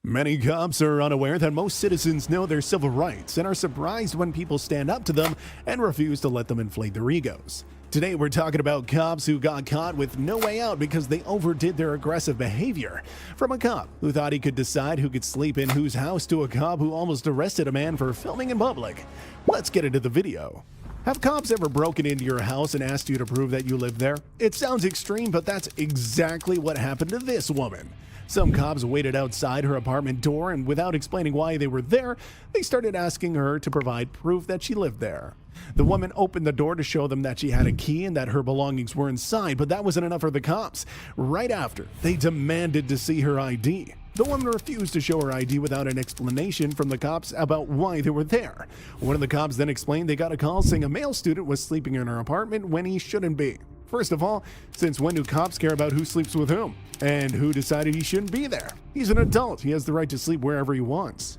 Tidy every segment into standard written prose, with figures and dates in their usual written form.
Many cops are unaware that most citizens know their civil rights and are surprised when people stand up to them and refuse to let them inflate their egos. Today, we're talking about cops who got caught with no way out because they overdid their aggressive behavior. From a cop who thought he could decide who could sleep in whose house to a cop who almost arrested a man for filming in public. Let's get into the video. Have cops ever broken into your house and asked you to prove that you live there? It sounds extreme, but that's exactly what happened to this woman. Some cops waited outside her apartment door, and without explaining why they were there, they started asking her to provide proof that she lived there. The woman opened the door to show them that she had a key and that her belongings were inside, but that wasn't enough for the cops. Right after, they demanded to see her ID. The woman refused to show her ID without an explanation from the cops about why they were there. One of the cops then explained they got a call saying a male student was sleeping in her apartment when he shouldn't be. First of all, since when do cops care about who sleeps with whom? And who decided he shouldn't be there? He's an adult. He has the right to sleep wherever he wants.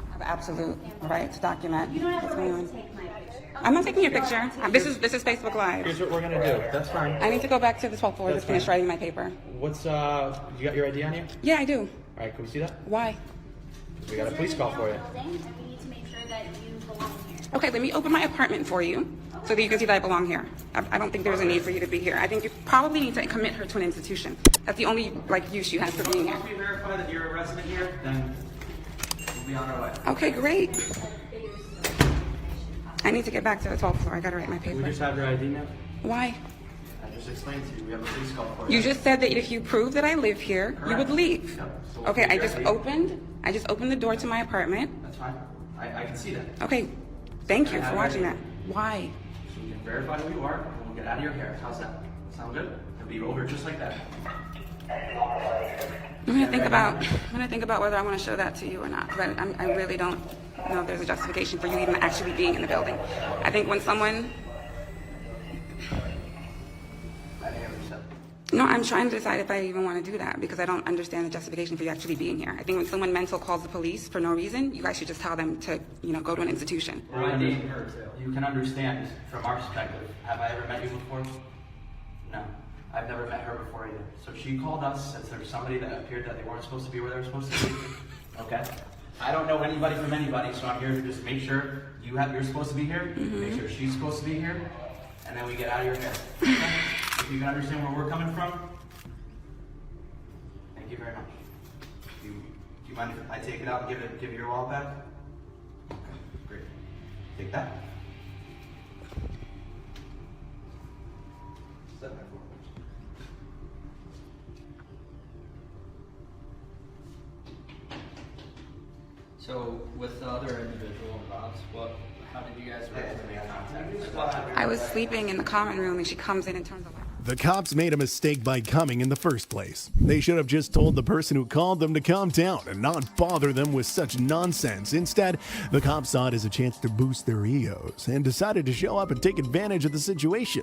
I have absolute right to document. You don't have the right to take my picture. I'm not taking your picture. This is Facebook Live. Here's what we're gonna do. That's fine. I need to go back to the 12th floor to finish writing my paper. What's you got your ID on you? Yeah, I do. All right, can we see that? Why? We got a police call for you. And we need to make sure that you belong here. Okay, let me open my apartment for you so that you can see that I belong here. I don't think there's a need for you to be here. I think you probably need to commit her to an institution. That's the only use you have for being here. Once we verify that you're a resident here, then we'll be on our way. Okay, great. I need to get back to the 12th floor. I gotta write my We paper. just have your ID now? Why? I just explained to you. We have a police call for you. You just said that if you prove that I live here, you would Correct. leave. Yep. So Okay, I you're just ready. opened the door to my apartment. That's fine. I can see that. Okay, thank you Can I for have watching your- that. Why? So we can verify who you are, and we'll get out of your hair. How's that? Sound good? It'll be over just like that. I'm gonna think about whether I want to show that to you or not. Because I really don't know if there's a justification for you even actually being in the building. I think when someone, no, I'm trying to decide if I even want to do that because I don't understand the justification for you actually being here. I think when someone mental calls the police for no reason, you guys should just tell them to, go to an institution. Randy, you can understand from our perspective. Have I ever met you before? No. I've never met her before either. So she called us, said there was somebody that appeared that they weren't supposed to be where they were supposed to be. Okay? I don't know anybody from anybody, so I'm here to just make sure you're supposed to be here, make sure she's supposed to be here, and then we get out of your hair. Okay? If you can understand where we're coming from, thank you very much. Do you mind if I take it out and give you your wallet back? Okay, great. Take that. Step back forward. So with the other individual involved, how did you guys make contact? I was sleeping in the common room and she comes in and turns the light. The cops made a mistake by coming in the first place. They should have just told the person who called them to calm down and not bother them with such nonsense. Instead, the cops saw it as a chance to boost their egos and decided to show up and take advantage of the situation.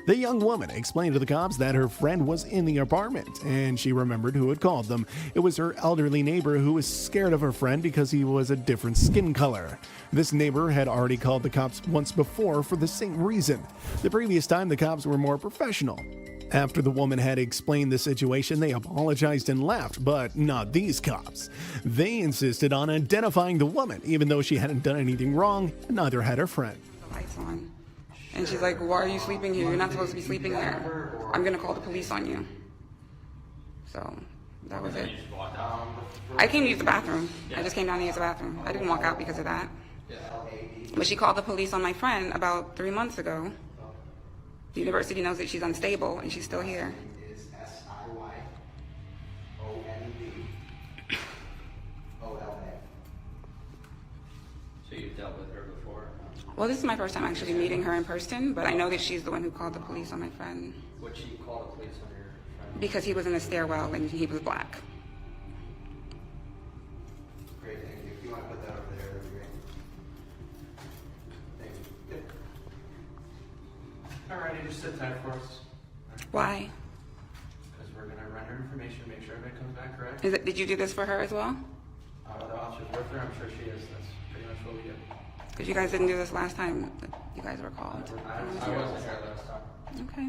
The young woman explained to the cops that her friend was in the apartment, and she remembered who had called them. It was her elderly neighbor who was scared of her friend because he was a different skin color. This neighbor had already called the cops once before for the same reason. The previous time, the cops were more professional. After the woman had explained the situation, they apologized and left, but not these cops. They insisted on identifying the woman, even though she hadn't done anything wrong, and neither had her friend. The lights on. And she's like, why are you sleeping here? You're not supposed to be sleeping here. I'm gonna call the police on you. So that was it. I came to use the bathroom. I just came down to use the bathroom. I didn't walk out because of that. But she called the police on my friend about 3 months ago. The university knows that she's unstable and she's still here. Is SIYONBOLA. So you've dealt with her before? Well, this is my first time actually meeting her in person, but I know that she's the one who called the police on my friend Would she call the police on your friend? because he was in the stairwell and he was black. Great, thank you. If you want to put that over there, that'd be great. Thank you. Good. Alrighty, just sit tight for us. Why? Because we're gonna run her information, make sure everybody comes back correct. Did you do this for her as well? The officer's with her, I'm sure she is. That's pretty much what we do. Because you guys didn't do this last time that you guys were called. I wasn't here last time. Okay.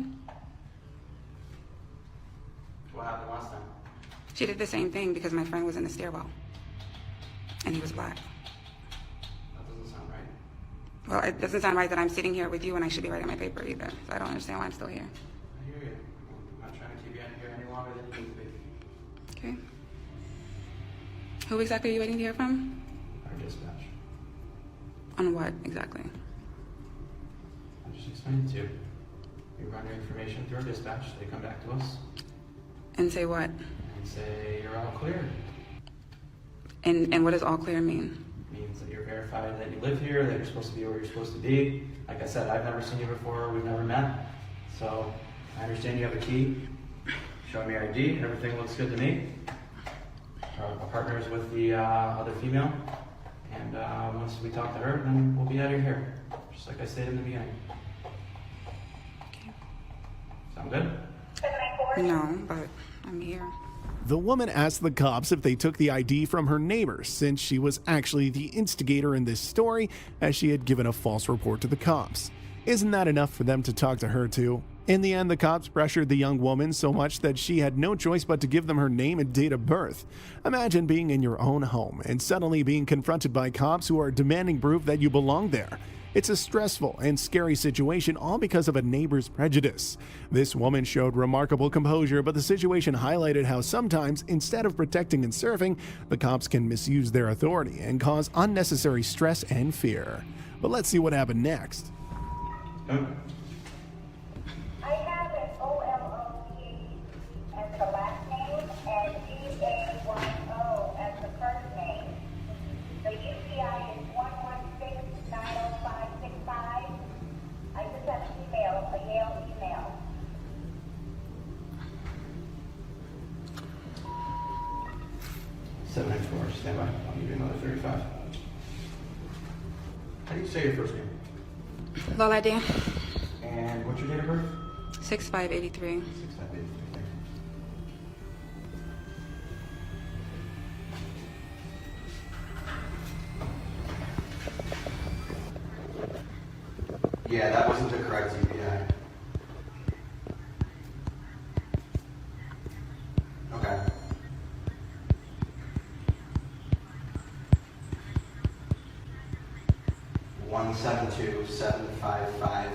What happened last time? She did the same thing because my friend was in the stairwell. and he was black. That doesn't sound right. Well, it doesn't sound right that I'm sitting here with you and I should be writing my paper either. So I don't understand why I'm still here. I hear you. I'm not trying to keep you in here any longer than you need to be. Okay. Who exactly are you waiting to hear from? Our dispatch. On what exactly? I just explained it to you. We run your information through our dispatch. They come back to us And say what? and say you're all clear. And what does all clear mean? Means that you're verified that you live here, that you're supposed to be where you're supposed to be. Like I said, I've never seen you before, we've never met. So I understand you have a key. Show me your ID, everything looks good to me. Our partner is with the other female. And once we talk to her, then we'll be out of here. Just like I said in the beginning. Sound good? No, but I'm here. The woman asked the cops if they took the ID from her neighbor, since she was actually the instigator in this story, as she had given a false report to the cops. Isn't that enough for them to talk to her too? In the end, the cops pressured the young woman so much that she had no choice but to give them her name and date of birth. Imagine being in your own home and suddenly being confronted by cops who are demanding proof that you belong there. It's a stressful and scary situation, all because of a neighbor's prejudice. This woman showed remarkable composure, but the situation highlighted how sometimes, instead of protecting and serving, the cops can misuse their authority and cause unnecessary stress and fear. But let's see what happened next. I have an O-L-O-T as the last name and G-A-Y-O as the first name. The UPI is 116-90565. I just have an email, a Yale email. Seven and four, stand by. I'll give you another 35. How do you say your first name? Lola Dan, And what's your date of birth? 6583. 6583. Yeah, that wasn't the correct UPI. Okay. One 7275553.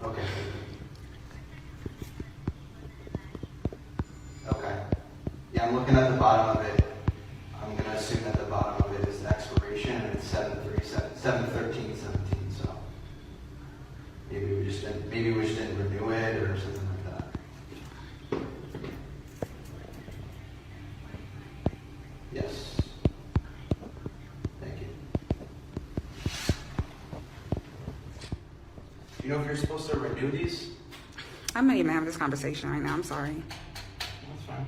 Okay. Okay. Yeah, I'm looking at the bottom of it. I'm gonna assume that the bottom of it is the expiration, and it's 7/13/17. So maybe we just didn't renew it or something like that. Yes. Thank you. Do you know if you're supposed to renew these? I'm not even having this conversation right now. I'm sorry. That's fine.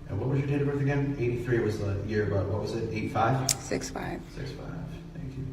And what was your date of birth again? 83 was the year, but what was it? 85? 65. 65. Thank you.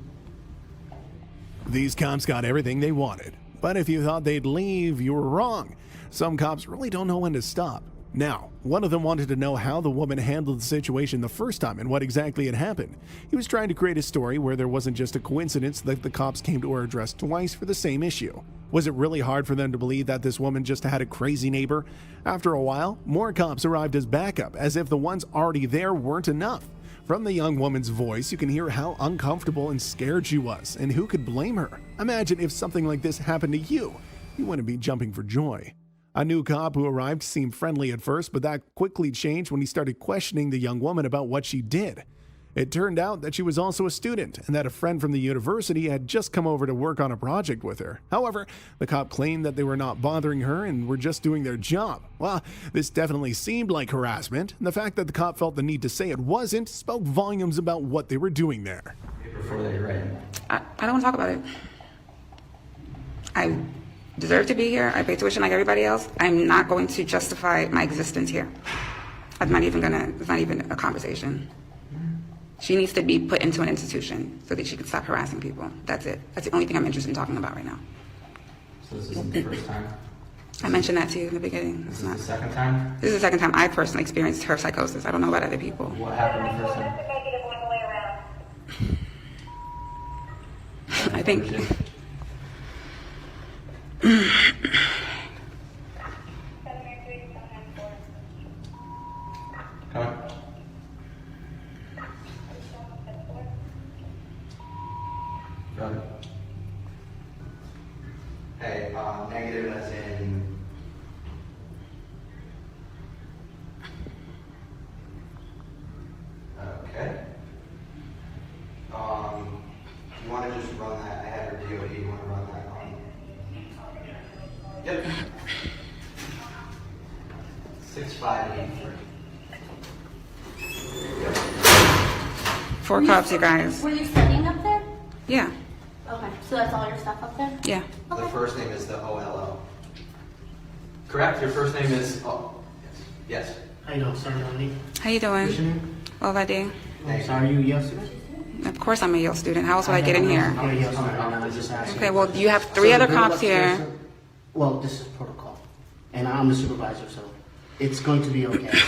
These cops got everything they wanted. But if you thought they'd leave, you were wrong. Some cops really don't know when to stop. Now, one of them wanted to know how the woman handled the situation the first time and what exactly had happened. He was trying to create a story where there wasn't just a coincidence that the cops came to her address twice for the same issue. Was it really hard for them to believe that this woman just had a crazy neighbor? After a while, more cops arrived as backup, as if the ones already there weren't enough. From the young woman's voice, you can hear how uncomfortable and scared she was, and who could blame her? Imagine if something like this happened to you. You wouldn't be jumping for joy. A new cop who arrived seemed friendly at first, but that quickly changed when he started questioning the young woman about what she did. It turned out that she was also a student and that a friend from the university had just come over to work on a project with her. However, the cop claimed that they were not bothering her and were just doing their job. Well, this definitely seemed like harassment, and the fact that the cop felt the need to say it wasn't spoke volumes about what they were doing there. Before that, you're right. I don't want to talk about it. I deserve to be here. I pay tuition like everybody else. I'm not going to justify my existence here. It's not even a conversation. She needs to be put into an institution so that she can stop harassing people. That's it. That's the only thing I'm interested in talking about right now. So this isn't the first time? I mentioned that to you in the beginning. This It's is not. the second time? This is the second time I personally experienced her psychosis. I don't know about other people. What happened the first So time? that's a negative on the way around. I think. Come on. Go ahead. Hey, negative as in. Okay. You want to just run that? I had her DOD. You want to run that on? Yep. 6583. 4 cops, you guys. Were you studying up there? Yeah. Okay, so that's all your stuff up there? Yeah. The first name is the OLO. Correct, your first name is, oh, Yes. How you doing, sir, Dominique? How you What's your doing? name? Olade. I'm sorry, you a Yale student? Of course I'm a Yale student. How else would I get in here? I'm a Yale student, I was just asking. Okay, well, you have 3 So other the girl cops here. upstairs, well, this is protocol, and I'm the supervisor, so it's going to be okay.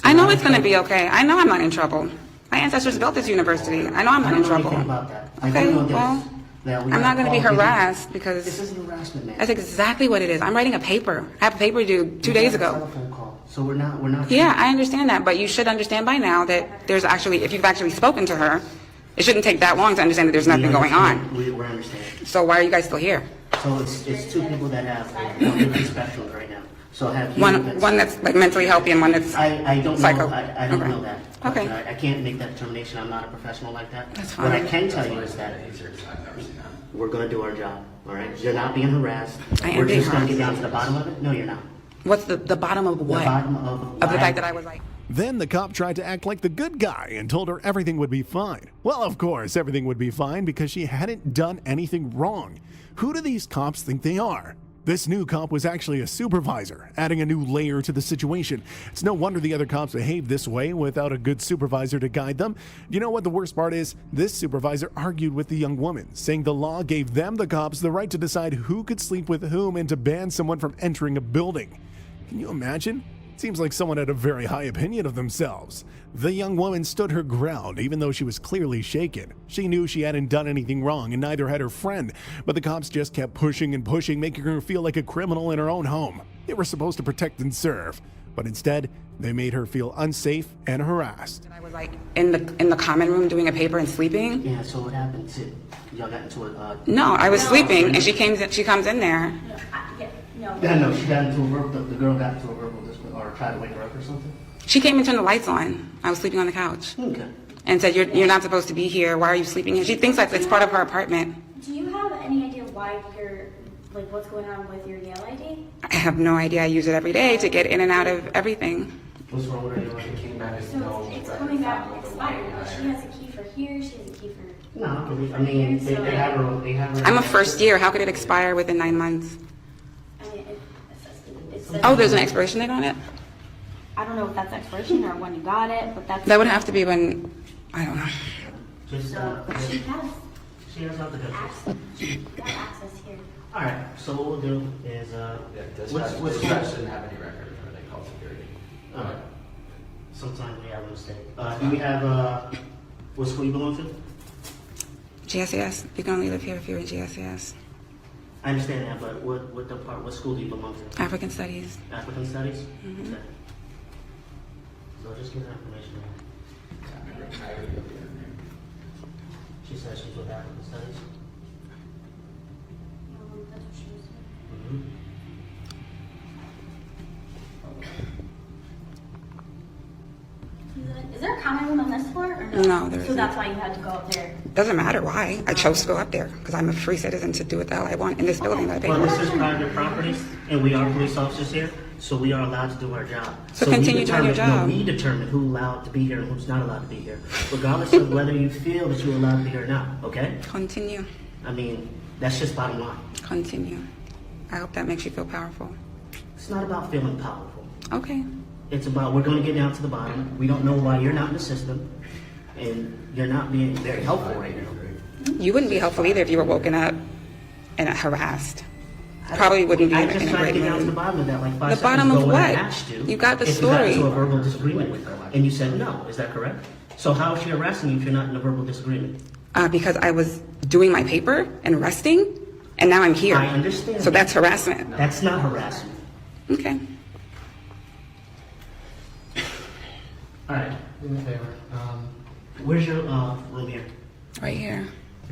I know it's going to be okay. I know I'm not in trouble. My ancestors built this university. I know I'm not I in don't know trouble. anything about that. I Okay, do know this, well, that we I'm not have going to be qualifications. harassed This because isn't harassment, man. that's exactly what it is. I'm writing a paper. I have a paper due 2 days We have a ago. telephone call, so we're not. Yeah, I understand that, but you should understand by now that there's actually, if you've actually spoken to her, it shouldn't take that long to understand that there's nothing going on. We're understanding. So why are you guys still here? So it's 2 people that have different spectrums right now. So have you. One that's like mentally healthy and one that's I don't psycho. know, I don't Okay. know that. Okay. I can't make that determination, I'm not a professional like that. That's What I fine. can tell you is that we're gonna do our job, all right? You're not being harassed. I am We're being just gonna harassed. get down to the bottom of it? No, you're not. What's the bottom of The what? bottom of Of the why- fact that I was like, Then the cop tried to act like the good guy and told her everything would be fine. Well, of course, everything would be fine because she hadn't done anything wrong. Who do these cops think they are? This new cop was actually a supervisor, adding a new layer to the situation. It's no wonder the other cops behave this way without a good supervisor to guide them. You know what the worst part is? This supervisor argued with the young woman, saying the law gave them, the cops, the right to decide who could sleep with whom and to ban someone from entering a building. Can you imagine? Seems like someone had a very high opinion of themselves. The young woman stood her ground, even though she was clearly shaken. She knew she hadn't done anything wrong, and neither had her friend, but the cops just kept pushing and pushing, making her feel like a criminal in her own home. They were supposed to protect and serve, but instead, they made her feel unsafe and harassed. I was like in the common room doing a paper and sleeping. Yeah, so what happened? Y'all got into a, No, I was sleeping, and she comes in there. no, she got into a verbal, the girl got into a verbal discipline, or tried to wake her up or something? She came and turned the lights on. I was sleeping on the couch Okay. and said, "You're not supposed to be here. Why are you sleeping here?" She thinks like it's part of her apartment. Do you have any idea why you're, like, what's going on with your Yale ID? I have no idea. I use it every day to get in and out of everything. What's wrong with her? Yale ID? came back as So no. it's coming back expired, but she has a key for here, she has a key for. No, I mean, they have her. I'm a first year. How could it expire within 9 months? I mean, it says. Oh, there's an expiration date on it? I don't know if that's expiration or when you got it, but that's. That would have to be when, I don't know. Just, So she has she has nothing to access, she got access here. All right, so what we'll do is, Yeah, what's dispatch didn't have any record of her, they called security. All right. Sometimes we have a mistake. Do we have, what school you belong to? GSAS. You can only live here if you're in GSAS. I understand that, but what school do you belong to? African Studies. African Studies? Okay. So just give that information. She says she's with African Studies? That's what she was saying. Mm-hmm. Is there a common room on this floor or no? No, there So isn't. that's why you had to go up there. Doesn't matter why. I chose to go up there because I'm a free citizen to do what the hell I want in this building that I pay Well, for. this is private property, and we are police officers here, so we are allowed to do our job. So we continue doing your determine- job. No, we determine who's allowed to be here and who's not allowed to be here, regardless of whether you feel that you're allowed to be here or not, okay? Continue. I mean, that's just bottom line. Continue. I hope that makes you feel powerful. It's not about feeling powerful. Okay. It's about, we're gonna get down to the bottom. We don't know why you're not in the system, and you're not being very helpful right now. You wouldn't be helpful either if you were woken up and harassed. probably wouldn't be I in just a tried to great get down to the mood. bottom of that like 5 The seconds bottom ago of when I what? asked you. You got the if you got story. into a verbal disagreement with her, and you said no. Is that correct? So how is she harassing you if you're not in a verbal disagreement? Because I was doing my paper and resting, and now I'm here. I understand. So that's harassment. That's not harassment. Okay. All right. Do me a favor. Where's your room here? Right here.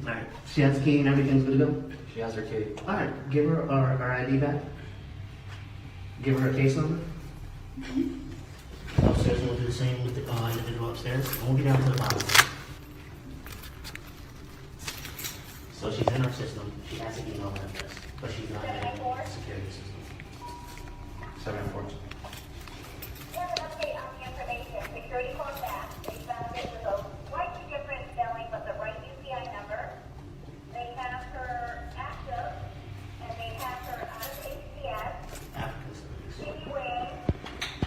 All right. She has the key and everything's good to go? She has her key. All right. Give her our ID back. Give her a case number. Upstairs, and we'll do the same with the individual upstairs. And we'll get down to the bottom. So she's in our system. She has an email address, but she's not in our security system. 7-4. We have an update on the information. Security called back. They found it was a slightly different spelling, but the right UPI number. They have her active, and they have her out of HCS. African studies. Anyway,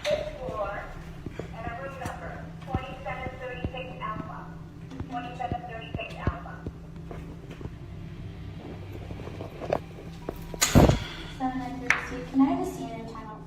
this floor, and a room number, 2736 Alpha. 2736 Alpha. 732. Can I have a standard timeout?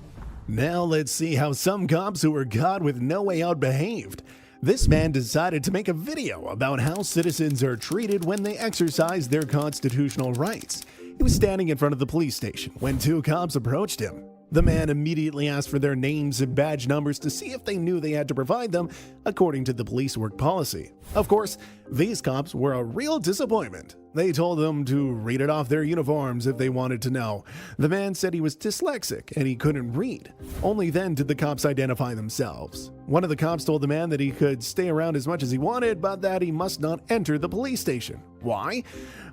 Now let's see how some cops who were caught with no way out behaved. This man decided to make a video about how citizens are treated when they exercise their constitutional rights. He was standing in front of the police station when two cops approached him. The man immediately asked for their names and badge numbers to see if they knew they had to provide them according to the police work policy. Of course, these cops were a real disappointment. They told them to read it off their uniforms if they wanted to know. The man said he was dyslexic and he couldn't read. Only then did the cops identify themselves. One of the cops told the man that he could stay around as much as he wanted, but that he must not enter the police station. Why?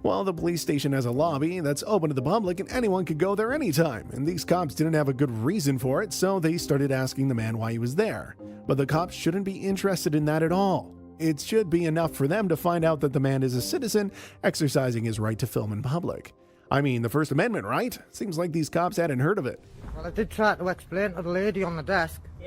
Well, the police station has a lobby that's open to the public and anyone could go there anytime, and these cops didn't have a good reason for it, so they started asking the man why he was there. But the cops shouldn't be interested in that at all. It should be enough for them to find out that the man is a citizen exercising his right to film in public. I mean, the First Amendment, right? Seems like these cops hadn't heard of it. Well, I did try to explain to the lady on the desk. Do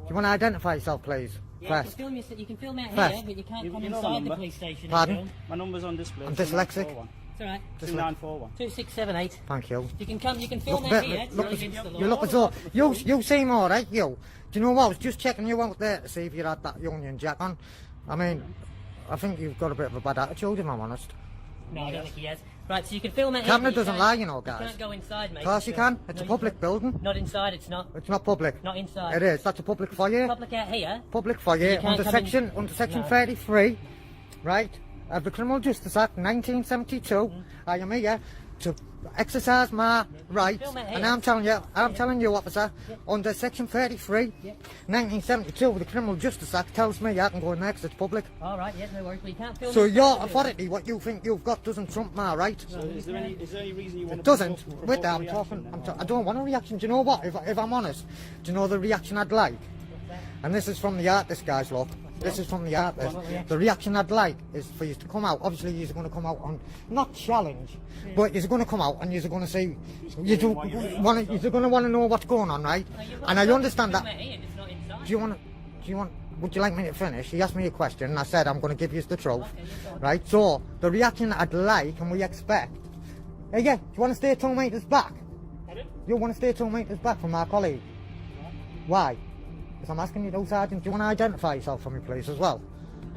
you want to identify yourself, please? Yeah, First. you can film out First. here, but you can't come You know inside my the number? police station. Pardon? And film. My number's on display. I'm dyslexic. It's alright. 2941. 2678. Thank you. You can come. You can film Look, out here. It's look, not against the law. you look as though you seem all right. You. Do you know what? I was just checking you out there to see if you had that Union Jack on. I mean, I think you've got a bit of a bad attitude, if I'm honest. No, I don't think he has. Right, so you can film out here. Camera but you doesn't can't- lie, you know, guys. You can't go inside, mate. Of course you can. It's No, a you public can't. building. Not inside. It's not. It's not public. Not inside. It is. That's a public foyer. Public out here. Public foyer You can't under come in- section No. 33, right, of the Criminal Justice Act 1972. I am here to exercise my rights, Film it here. and I'm telling you, officer, under section 33, 1972 of the Criminal Justice Act tells me I can go in there 'cause it's public. All right. Yeah, no worries. But you can't film. So inside your the building. authority, what you think you've got, doesn't trump my right. So is there any reason you want It to doesn't. provoke Wait there, a I'm reaction talking. then? I don't want a reaction. Do you know what? If I'm honest, do you know the reaction I'd like? And this is from the artist, guys, look. This is from the artist. The reaction I'd like is for you to come out. Obviously, you're going to come out on, not challenge, but you're going to come out and you're going to say, you're going to want to know what's going on, right? And I understand that. Film out here, it's not inside. Would you like me to finish? He asked me a question and I said I'm going to give you the truth, right? So, the reaction I'd like and we expect, hey, yeah, do you want to stay 2 metres back? You want to stay 2 metres back from our colleague? Why? Because I'm asking you to, Sergeant, do you want to identify yourself for me, please, as well?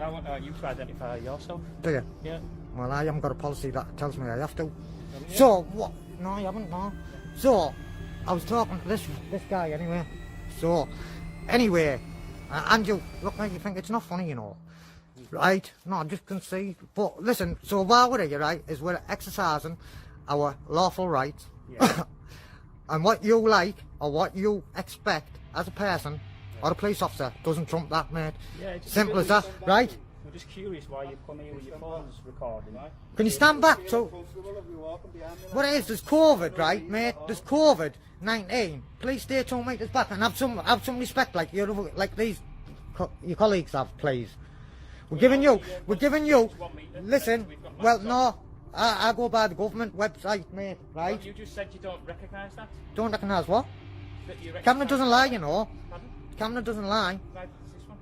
I want you to identify yourself. Do you? Yeah. Well, I haven't got a policy that tells me I have to. So, what? No, I haven't, no. So, I was talking to this guy anyway. So, anyway, and you look like you think it's not funny, you know. Right? No, I just can see. But listen, so while we're here, right, is we're exercising our lawful rights. Yeah. And what you like or what you expect as a person or a police officer doesn't trump that, mate. Yeah, it's Simple as that, right? We're just curious why you've come here with your phones recording, right? Can you stand back? So, what it is, there's COVID, right, mate? There's COVID-19. Please stay 2 metres back and have some respect, like these your colleagues have, please. We're giving you. Listen, well, no, I go by the government website, mate, right? You just said you don't recognise that. Don't recognise what? That you recognise Camera doesn't lie, you know. Pardon? Camera doesn't lie. Right, it's this one.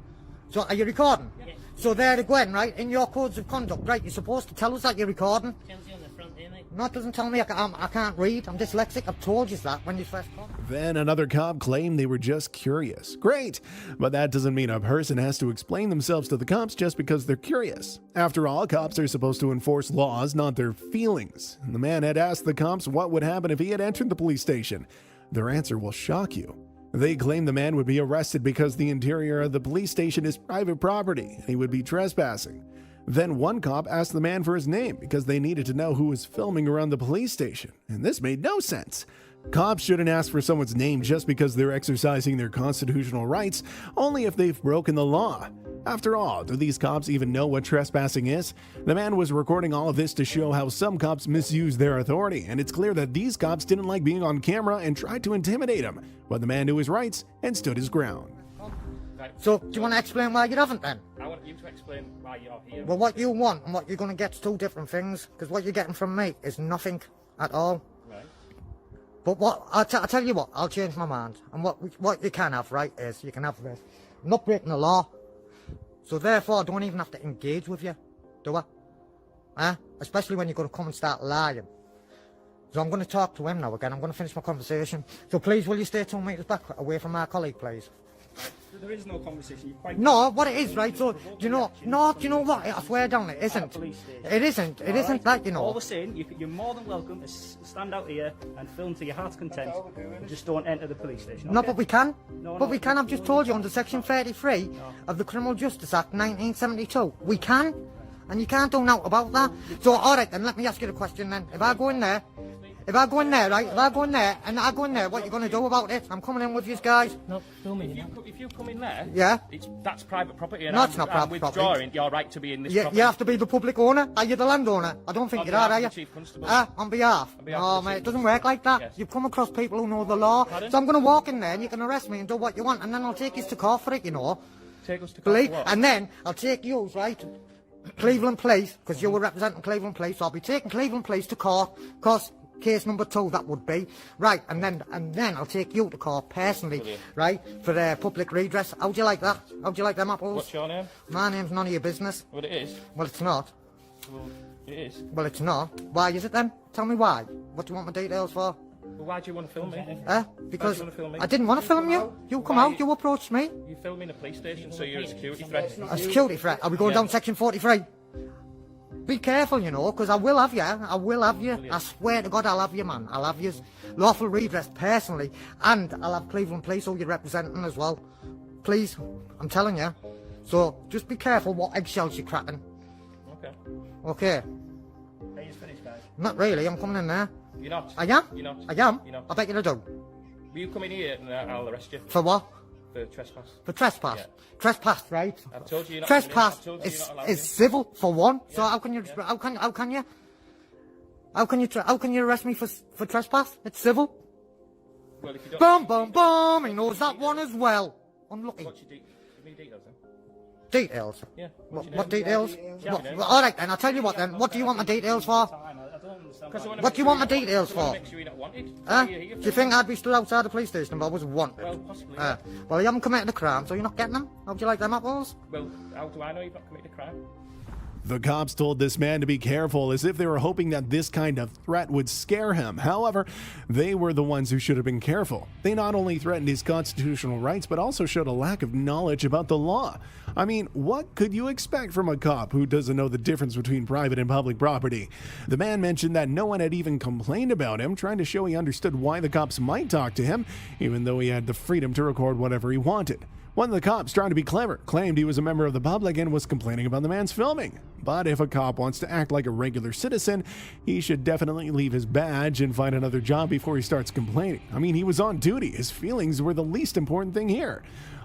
So, are you recording? Yeah. So there again, right, in your codes of conduct, right, you're supposed to tell us that you're recording. Tells you on the front there, mate. No, it doesn't tell me I can't read. I'm dyslexic. I've told you that when you first come. Then another cop claimed they were just curious. Great, but that doesn't mean a person has to explain themselves to the cops just because they're curious. After all, cops are supposed to enforce laws, not their feelings. And the man had asked the cops what would happen if he had entered the police station. Their answer will shock you. They claim the man would be arrested because the interior of the police station is private property and he would be trespassing. Then one cop asked the man for his name because they needed to know who was filming around the police station, and this made no sense. Cops shouldn't ask for someone's name just because they're exercising their constitutional rights, only if they've broken the law. After all, do these cops even know what trespassing is? The man was recording all of this to show how some cops misuse their authority, and it's clear that these cops didn't like being on camera and tried to intimidate him, but the man knew his rights and stood his ground. So, do you want to explain why you haven't then? I want you to explain why you're here. Well, what you want and what you're going to get is two different things, because what you're getting from me is nothing at all. Right. But what I'll tell you what, I'll change my mind. And what you can have, right, is you can have this. I'm not breaking the law, so therefore I don't even have to engage with you, do I? Especially when you're going to come and start lying. So I'm going to talk to him now again. I'm going to finish my conversation. So please, will you stay 2 meters back away from my colleague, please? There is no conversation. You're quite No, what it is, right? So, do you know what? I swear down, it isn't. It isn't. It isn't that, you know. All we're saying, you're more than welcome to stand out here and film to your heart's content. Just don't enter the police station. No, okay? but we can. No, but no. we can. I've just told you under Section 33 of the Criminal Justice Act 1972. We can. And you can't do nothing about that. So, alright then, let me ask you the question then. If I go in there, right? If I go in there and I go in there, what are you going to do about it? I'm coming in with you guys. No, film me. If you come in there, Yeah? that's private property. And No, it's not I'm private withdrawing property. your right to be in this You property. have to be the public owner. Are you the landowner? I don't think On you are behalf you? of the Chief Constable. On behalf? On behalf Oh, of the mate, Chief it doesn't work like that. Yes. You've come across people who know the law. Pardon? So I'm going to walk in there and you can arrest me and do what you want, and then I'll take you to court for it, you know. Take us to court Believe, for what? and then I'll take you, right, Cleveland Police, because you were representing Cleveland Police, so I'll be taking Cleveland Police to court, cause case number 2 that would be, right, and then I'll take you to court personally, Brilliant. right, for public redress. How'd you like that? How'd you like them apples? What's your name? My name's none of your business. Well, it is. Well, it's not. Well, it is. Well, it's not. Why is it then? Tell me why. What do you want my details for? Well, why do you want to film me? Because wanna film me? I didn't want to film you. You come Why out, you approached me. You film me in a police station, so you're a security threat. A security threat. Are we going Yeah. down Section 43? Be careful, you know, because I will have you. I will have you. Brilliant. I swear to God, I'll have you, man. I'll have you. Lawful redress, personally. And I'll have Cleveland Police, who you're representing as well. Please, I'm telling you. So, just be careful what eggshells you're cracking. Okay. Okay? Hey, he's finished, guys. Not really, I'm coming in there. You're not. I am? You're not. I am? You're not. I bet you I do. Will you come in here and I'll arrest you For what? for trespass? For trespass. Yeah. Trespass, right? I've told you you're not. Trespass I've told you is you're not allowed is in. civil for one. So Yeah. how can you arrest me for trespass? It's civil. Well, if you don't. Boom, boom, boom. He knows that one as well. Unlucky. What's your give me details then? Details. Yeah. What details? Yeah, What, yeah. all right then. I'll tell you what then. What do you want my details for? What do you want my details for? Make sure you're not wanted. Huh? Why are you here Do you for? think I'd be stood outside the police station if I was wanted? Well, possibly. Well, you haven't committed a crime, so you're not getting them. How'd you like them apples? Well, how do I know you've not committed a crime? The cops told this man to be careful as if they were hoping that this kind of threat would scare him. However, they were the ones who should have been careful. They not only threatened his constitutional rights, but also showed a lack of knowledge about the law. I mean, what could you expect from a cop who doesn't know the difference between private and public property? The man mentioned that no one had even complained about him, trying to show he understood why the cops might talk to him, even though he had the freedom to record whatever he wanted. One of the cops, trying to be clever, claimed he was a member of the public and was complaining about the man's filming. But if a cop wants to act like a regular citizen, he should definitely leave his badge and find another job before he starts complaining. I mean, he was on duty. His feelings were the least important thing here.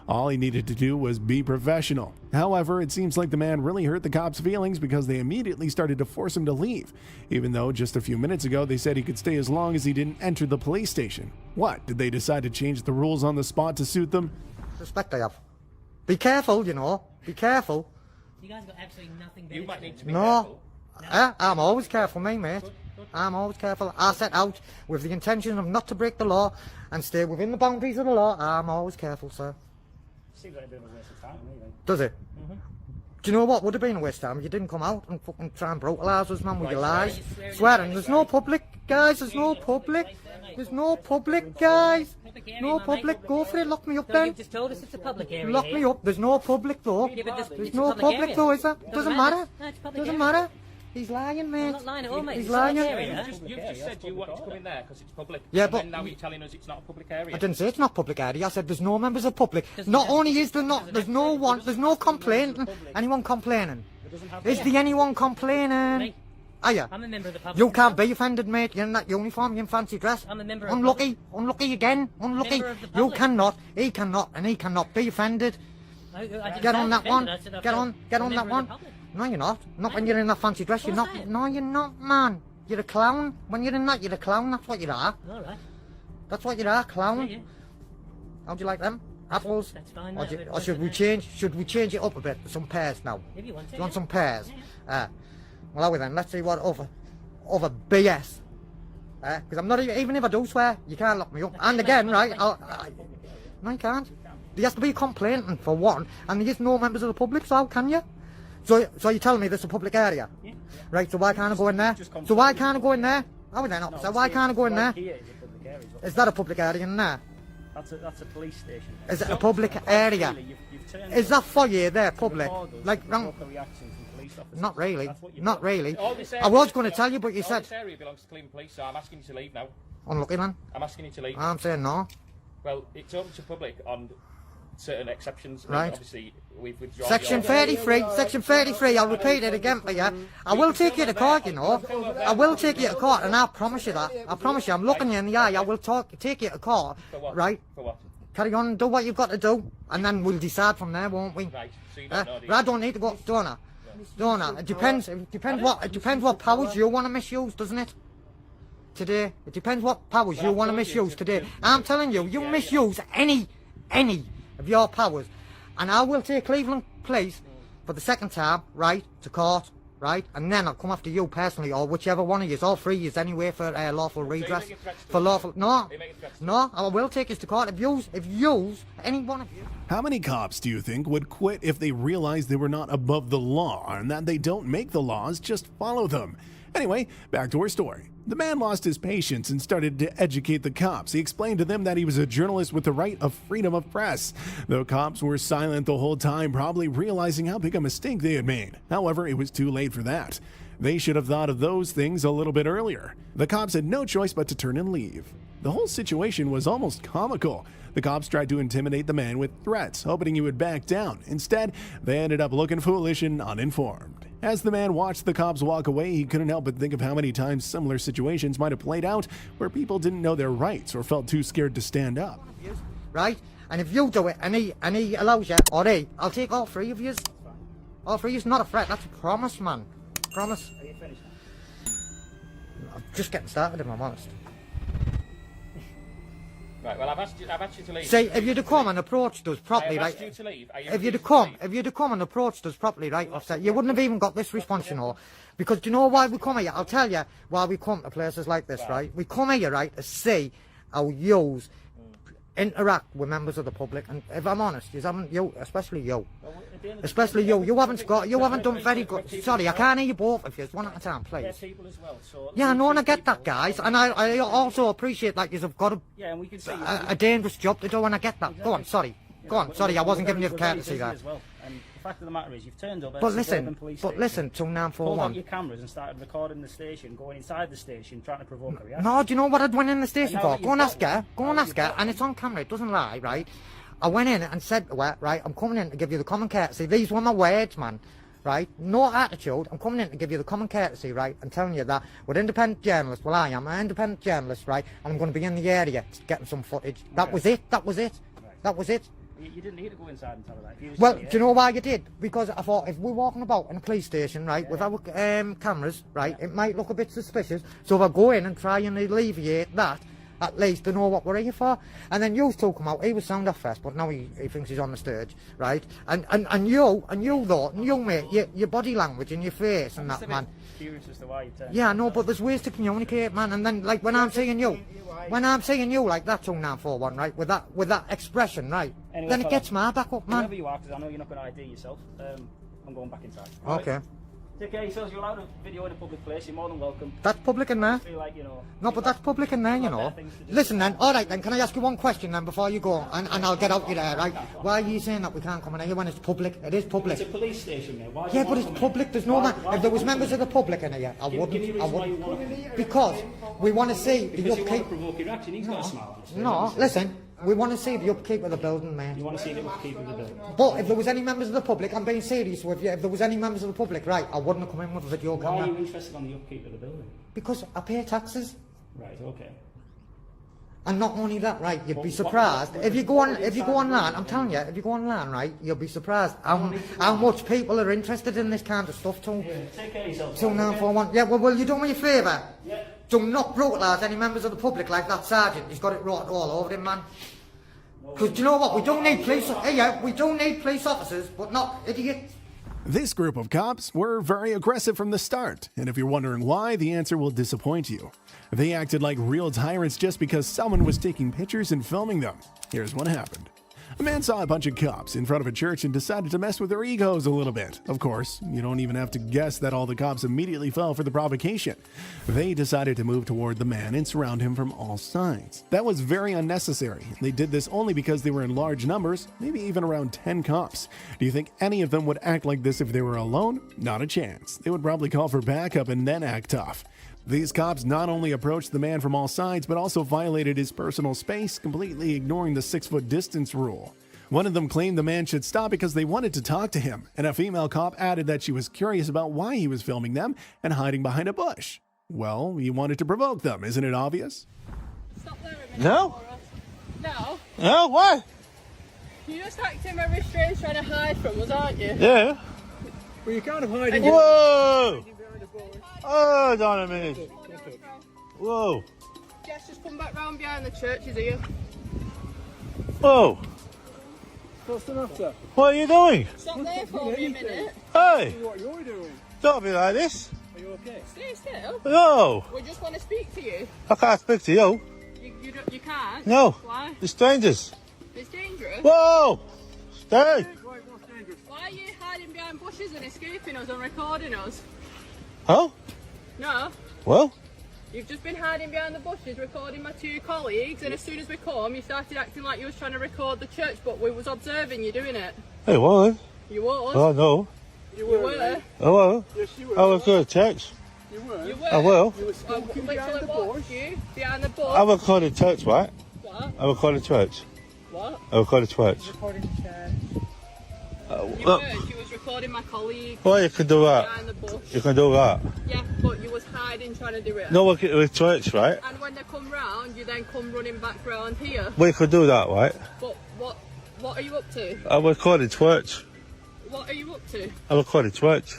All he needed to do was be professional. However, it seems like the man really hurt the cops' feelings because they immediately started to force him to leave, even though just a few minutes ago they said he could stay as long as he didn't enter the police station. What, did they decide to change the rules on the spot to suit them? Respect I have. Be careful, you know. Be careful. You guys got absolutely nothing better You might to need do. to be No. careful. I'm always careful, me, mate. I'm always careful. I set out with the intention of not to break the law and stay within the boundaries of the law. I'm always careful, sir. Seems like a bit of a waste of time, anyway. Does it? Do you know what would have been a waste of time? You didn't come out and fucking try and brutalise us, man, with your lies. Swearing. Swearing. There's no public, guys. There's no public. There's no public, guys. No public. Go for it. Lock me up So then. you've just told us it's a public area. Lock here. me up. There's no public though. Yeah, but There's it's a no public public area. though, is there? Doesn't matter. No, it's a public Doesn't area. matter. He's lying, mate. I'm not lying at all, mate. He's It's a public lying. area. You've just said you wanted to come in there because it's public. Yeah, and but- then now you're telling us it's not a public area. I didn't say it's not public area. I said there's no members of public. Not only is there not, there's no one, there's no complaining. Anyone complaining? Is there anyone complaining? Me. Are you? I'm a member of the public. You can't be offended, mate. You're in that uniform, you're in fancy dress. I'm a member of Unlucky, unlucky again, unlucky. Member of the You public. cannot, he cannot, and he cannot be offended. I didn't Get on say that one. offended. I said I Get felt on, get a on that member of one. the public. No, you're not. Not when you're in that fancy dress. You're course not. I am. No, you're not, man. You're a clown. When you're in that, you're a clown. That's what you are. All right. That's what you are, clown. Yeah, yeah. How'd you like them? Apples? That's fine, Or, mate. do- I'll or go should for we that. change? Should we change it up a bit? Some pears now. If you want to. Do you want yeah. some pears? Well, how we then? Let's see what over BS. Because I'm not even if I do swear, you can't lock me up. And again, right? No, you can't. There has to be a complainant for one, and there is no members of the public. So how can you? So you're telling me this is a public area, Yeah. right? So why can't I go in there? So why can't I go in there? How we then? No, So why can't I go in there? Here is a public area. Is that a public area in there? That's a police station. Is it a public area? Really, you've turned Is that foyer there public? record us Like, and round, record the reactions from police officers. not really. That's what you've Not got. really. All this I area was going to belongs- tell you, but you all said this area belongs to Cleveland Police, so I'm asking you to leave now. unlucky, man. I'm asking you to leave. I'm saying no. Well, it's open to public on certain exceptions. and Right. Obviously, we've withdrawn Section your- 33, Section 33, I'll repeat it again for you. I will take you to court, you know. I will take you to court, and I promise you that. I promise you, I'm looking you in the eye, I will take you to court, For what? right? For what? Carry on, do what you've got to do, and then we'll decide from there, won't we? Right. So you don't know, do But I you? don't need to go, don't I? Don't I? It depends what powers you want to misuse, doesn't it? Today, it depends what powers you want to misuse today. I'm telling you, you misuse any of your powers, and I will take Cleveland Police for the second time, right, to court, right, and then I'll come after you personally, or whichever one of you, all three of you anyway, for lawful redress, making threats to for us? lawful. No, Are you making threats to no, I will take you to court if you, any one of you. How many cops do you think would quit if they realized they were not above the law and that they don't make the laws, just follow them? Anyway, back to our story. The man lost his patience and started to educate the cops. He explained to them that he was a journalist with the right of freedom of press. The cops were silent the whole time, probably realizing how big a mistake they had made. However, it was too late for that. They should have thought of those things a little bit earlier. The cops had no choice but to turn and leave. The whole situation was almost comical. The cops tried to intimidate the man with threats, hoping he would back down. Instead, they ended up looking foolish and uninformed. As the man watched the cops walk away, he couldn't help but think of how many times similar situations might have played out where people didn't know their rights or felt too scared to stand up. Right? And if you do it and he allows you, or I'll take all three of you. All three of you, not a threat, that's a promise, man. Promise. Are you finished? I'm just getting started, if I'm honest. Right. Well, I've asked you to leave. See, if you'd have come and approached us properly, I have right? asked you to leave. Are you If you'd refusing have to leave? come and approached us properly, right, Offset, you wouldn't have even got this response, you know. Because do you know why we come here? I'll tell you why we come to places like this, right? We come here, right, to see how yous interact with members of the public. And if I'm honest, especially you, especially you haven't done very good. Sorry, I can't hear you both of you. One at a time, They're please. people as well. So Yeah, I know, and I get that, guys. And I also appreciate that you've got Yeah, and we can see a dangerous job to do, and I get that. Go on, sorry. Go on, sorry, I wasn't giving you the courtesy there. as well. And the fact of the matter is, you've turned up at But a listen, suburban police but station, listen, pulled out 2941. your cameras and started recording the station, going inside the station, trying to provoke a reaction. No, do you know what I'd went in the station now for? that Go and you've ask got her. one, Go now and that ask you've her, got and one. it's on camera, it doesn't lie, right? I went in and said to her, right, I'm coming in to give you the common courtesy. These were my words, man. Right? No attitude. I'm coming in to give you the common courtesy, right? And telling you that we're independent journalists. Well, I am an independent journalist, right? And I'm going to be in the area getting some footage. That was it. That was it. That was it. You didn't need to go inside and tell her that. You was Well, just do you know why you did? Because I thought if we're walking about in a police station, right, with our cameras, right, it might look a bit suspicious. So if I go in and try and alleviate that, at least they know what we're here for. And then you two come out. He was sound off first, but now he thinks he's on the stage, right? And you though, and you mate, your body language and your face and just that, a bit man. curious as to why you turned Yeah, up. no, but there's ways to communicate, man. And then, like, when I'm saying you like that 2941, right, with that expression, right, Anyway, then it fella, gets my back up, man. Whoever you are, because I know you're not going to ID yourself. I'm going back inside. Okay. Take care of yourselves. You're allowed to video in a public place. You're more than welcome. That's public in there. I feel like, you know... No, but that's public in there, you know. Listen then, alright then, can I ask you one question then before you go? And I'll get out you there, right? Why are you saying that we can't come in here when it's public? It is public. It's a police station, mate. Why Yeah, but it's public, there's no man. If there was members of the public in here, I Give me a wouldn't. reason why you want Because we want to see the Because you want to upkeep. provoke your action. He's got a smile on his face. No, listen, we want to see the upkeep of the building, man. You want to see the upkeep of the building. But if there was any members of the public, I'm being serious with you, if there was any members of the public, right, I wouldn't have come in with a video Why are camera. you interested on the upkeep of the building? Because I pay taxes. Right, okay. And not only that, right, you'd be surprised. If you go online, I'm telling you, if you go online, right, you'll be surprised how much people are interested in this kind of stuff too. Take care of yourself. 2941. Yeah, well, will you do me a favour? Yeah. Do not brutalise any members of the public like that sergeant. He's got it wrote all over him, man. Because do you know what? We don't need police. Yeah, we don't need police officers, but not idiots. This group of cops were very aggressive from the start, and if you're wondering why, the answer will disappoint you. They acted like real tyrants just because someone was taking pictures and filming them. Here's what happened. A man saw a bunch of cops in front of a church and decided to mess with their egos a little bit. Of course, you don't even have to guess that all the cops immediately fell for the provocation. They decided to move toward the man and surround him from all sides. That was very unnecessary. They did this only because they were in large numbers, maybe even around 10 cops. Do you think any of them would act like this if they were alone? Not a chance. They would probably call for backup and then act tough. These cops not only approached the man from all sides, but also violated his personal space, completely ignoring the 6-foot distance rule. One of them claimed the man should stop because they wanted to talk to him, and a female cop added that she was curious about why he was filming them and hiding behind a bush. Well, he wanted to provoke them, isn't it obvious? Stop there a minute. No. No? No, why? You're just acting very strange trying to hide from us, aren't you? Yeah. Well, you kind of hiding. Whoa! Hold on a minute. Whoa. Yes, just come back round behind the church, is here. Whoa. What's the matter? What are you doing? Stop there for me a minute. Hey. What you're doing? Don't be like this. Are you okay? Stay still. No. We just want to speak to you. I can't speak to you. You can't? No. Why? It's strangers. It's dangerous. Whoa. Stay. Why are you hiding behind bushes and escaping us and recording us? Huh? No. Well? You've just been hiding behind the bushes recording my 2 colleagues, and as soon as we come you started acting like you was trying to record the church, but we was observing you doing it. Hey, what? You was. Oh, no. You were. Oh, well. Yes, you were. I was going to text. You were. You were. I will. You were stalking behind the bush. You behind the bush. I recorded church, right? What? I recorded church. What? I recorded church. Recording church. You Look. were. You was recording my colleague. Well, you can do that. Behind the bush. You can do that. Yeah, but you was hiding trying to do it. No, with church, right? And when they come round, you then come running back round here. We could do that, right? But what are you up to? I recorded church. What are you up to? I recorded church.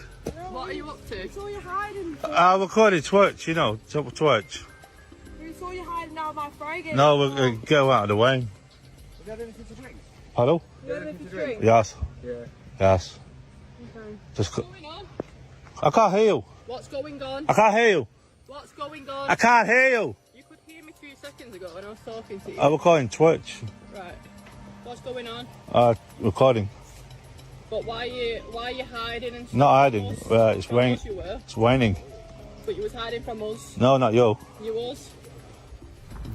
What are you up to? So you're hiding. I recorded church, you know, church. We saw you hiding out of my Friday. No, we'll go out of the way. You had anything to drink? Hello? You had anything to drink? Yes. Yeah. Yes. Okay. Just What's going on? I can't hear you. What's going on? I can't hear you. What's going on? I can't hear you. You could hear me 2 seconds ago when I was talking to you. I'm recording church. Right. What's going on? Recording. But why are you hiding and stuff? Not hiding. It's From raining. us you were. It's raining. But you was hiding from us. No, not you. You was.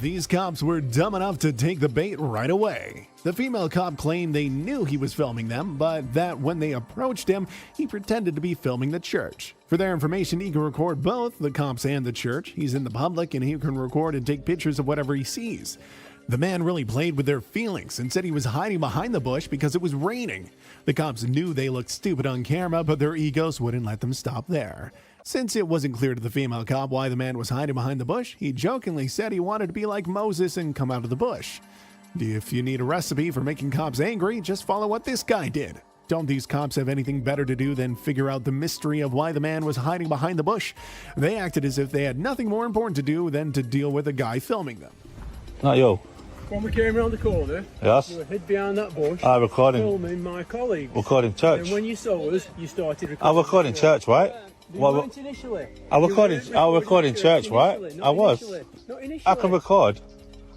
These cops were dumb enough to take the bait right away. The female cop claimed they knew he was filming them, but that when they approached him, he pretended to be filming the church. For their information, he can record both the cops and the church. He's in the public and he can record and take pictures of whatever he sees. The man really played with their feelings and said he was hiding behind the bush because it was raining. The cops knew they looked stupid on camera, but their egos wouldn't let them stop there. Since it wasn't clear to the female cop why the man was hiding behind the bush, he jokingly said he wanted to be like Moses and come out of the bush. If you need a recipe for making cops angry, just follow what this guy did. Don't these cops have anything better to do than figure out the mystery of why the man was hiding behind the bush? They acted as if they had nothing more important to do than to deal with the guy filming them. Not you. When we came around the corner, Yes. you were hid behind that bush, Recording. filming my colleague. Recording church. And when you saw us, you started recording. I'm recording church, right? You weren't initially. I recording church, right? Initially, I was. Not initially. I can record.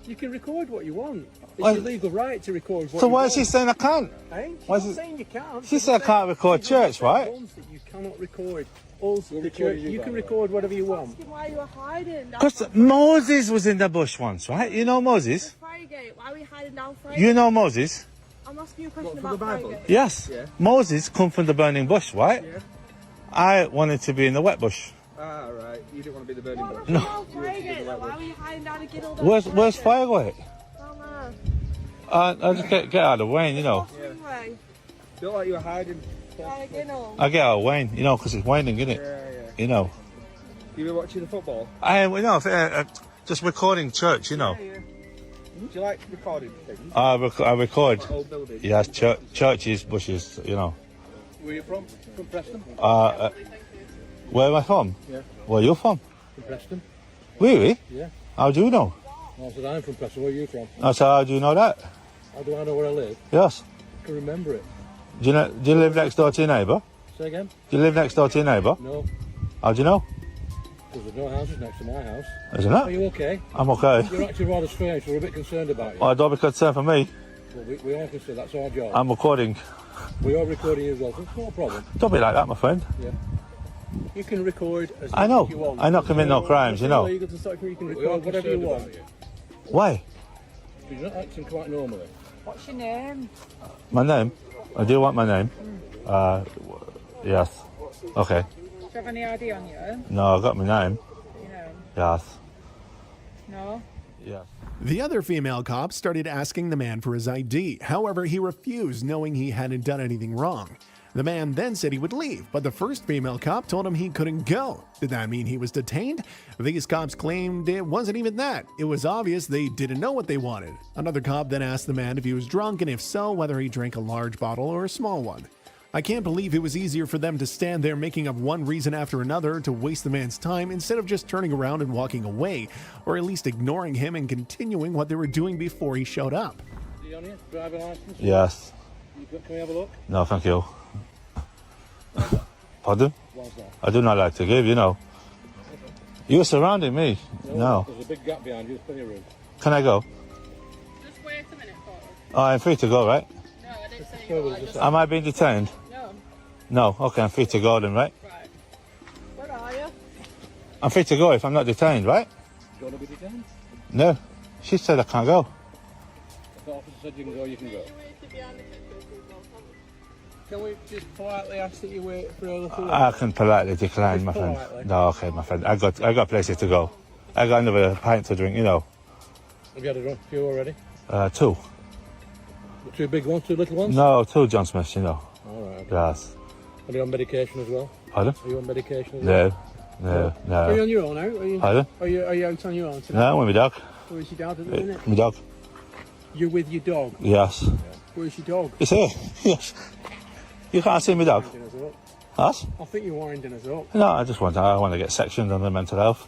You can record what you want. It's Why- your legal right to record what So you why want. is she saying I can't? Hey? Why She's is not it- saying you can't. She said I can't record church, right? That you cannot record. Also, the church, you can record whatever you want. Why you were hiding? Because Moses was in the bush once, right? You know Moses? Friday. Why were you hiding down Friday? You know Moses? I'm asking you a question What, from about the Bible? Friday. Yes. Yeah. Moses come from the burning bush, right? Yeah. I wanted to be in the wet bush. Ah, right. You didn't want to be the burning What bush. happened No. down Friday? Though? Why were you hiding down a giddle down Where's Friday? fire going? Down there. I just get out of the Wayne, you know. Anyway, Feel like you were hiding. down a giddle. I get out of Wayne, you know, because it's raining, isn't it? Yeah. You know. You were watching the football? I am, you know, just recording church, you know. Yeah. Do you like recording things? I record. Like old buildings? Yes, churches, bushes, you know. Where are you from? From Preston? Where am I from? Yeah. Where are you from? From Preston? Really? Yeah. How do you know? I said I'm from Preston. Where are you from? I said, how do you know that? How do I know where I live? Yes. I can remember it. Do you live next door to your neighbour? Say again? Do you live next door to your neighbour? No. How do you know? Because there's no houses next to my house. Isn't Are it? you okay? I'm okay. You're actually rather strange, so we're a bit concerned about you. Oh, don't be concerned for me. Well, we are concerned, that's our job. I'm recording. We are recording you as well, so it's not a problem. Don't be like that, my friend. Yeah. You can record as I much know. as you want. I not commit no crimes, you know. You can record whatever you want. Why? You're not acting quite normally. What's your name? My name? Do you want my name? Yes. Okay. Do you have any ID on you? No, I got my name. You know. Yes. No. Yes. The other female cop started asking the man for his ID. However, he refused, knowing he hadn't done anything wrong. The man then said he would leave, but the first female cop told him he couldn't go. Did that mean he was detained? These cops claimed it wasn't even that. It was obvious they didn't know what they wanted. Another cop then asked the man if he was drunk, and if so, whether he drank a large bottle or a small one. I can't believe it was easier for them to stand there making up one reason after another to waste the man's time instead of just turning around and walking away, or at least ignoring him and continuing what they were doing before he showed up. Are you on your driving license? Yes. Can we have a look? No, thank you. Pardon? Why's that? I do not like to give, you know. You were surrounding me. No. There's a big gap behind you, there's plenty of room. Can I go? Just wait a minute for us. Oh, I'm free to go, right? No, I didn't say you were. I just... Am I being detained? No. No. Okay, I'm free to go then, right? Right. Where are you? I'm free to go if I'm not detained, right? Do you want to be detained? No. She said I can't go. If the officer said you can go, you can go. Can we just politely ask that you wait for a little while? I can politely decline, my friend. politely. No, okay, my friend. I got places to go. I got another pint to drink, you know. Have you had a few already? 2. The 2 big ones, 2 little ones? No, 2 John Smiths, you know. All right. Okay. Yes. Are you on medication as well? Pardon? Are you on medication as well? No. Are you No. on your own out? Are you, Pardon? are you out on your own today? No, with my dog. Where's your dad at the minute? My dog. You're with your dog? Yes. Where's your dog? It's here. Yes. You can't see my dog. Winding us up. Us? I think you're winding us up. No, I want to get sectioned on the mental health.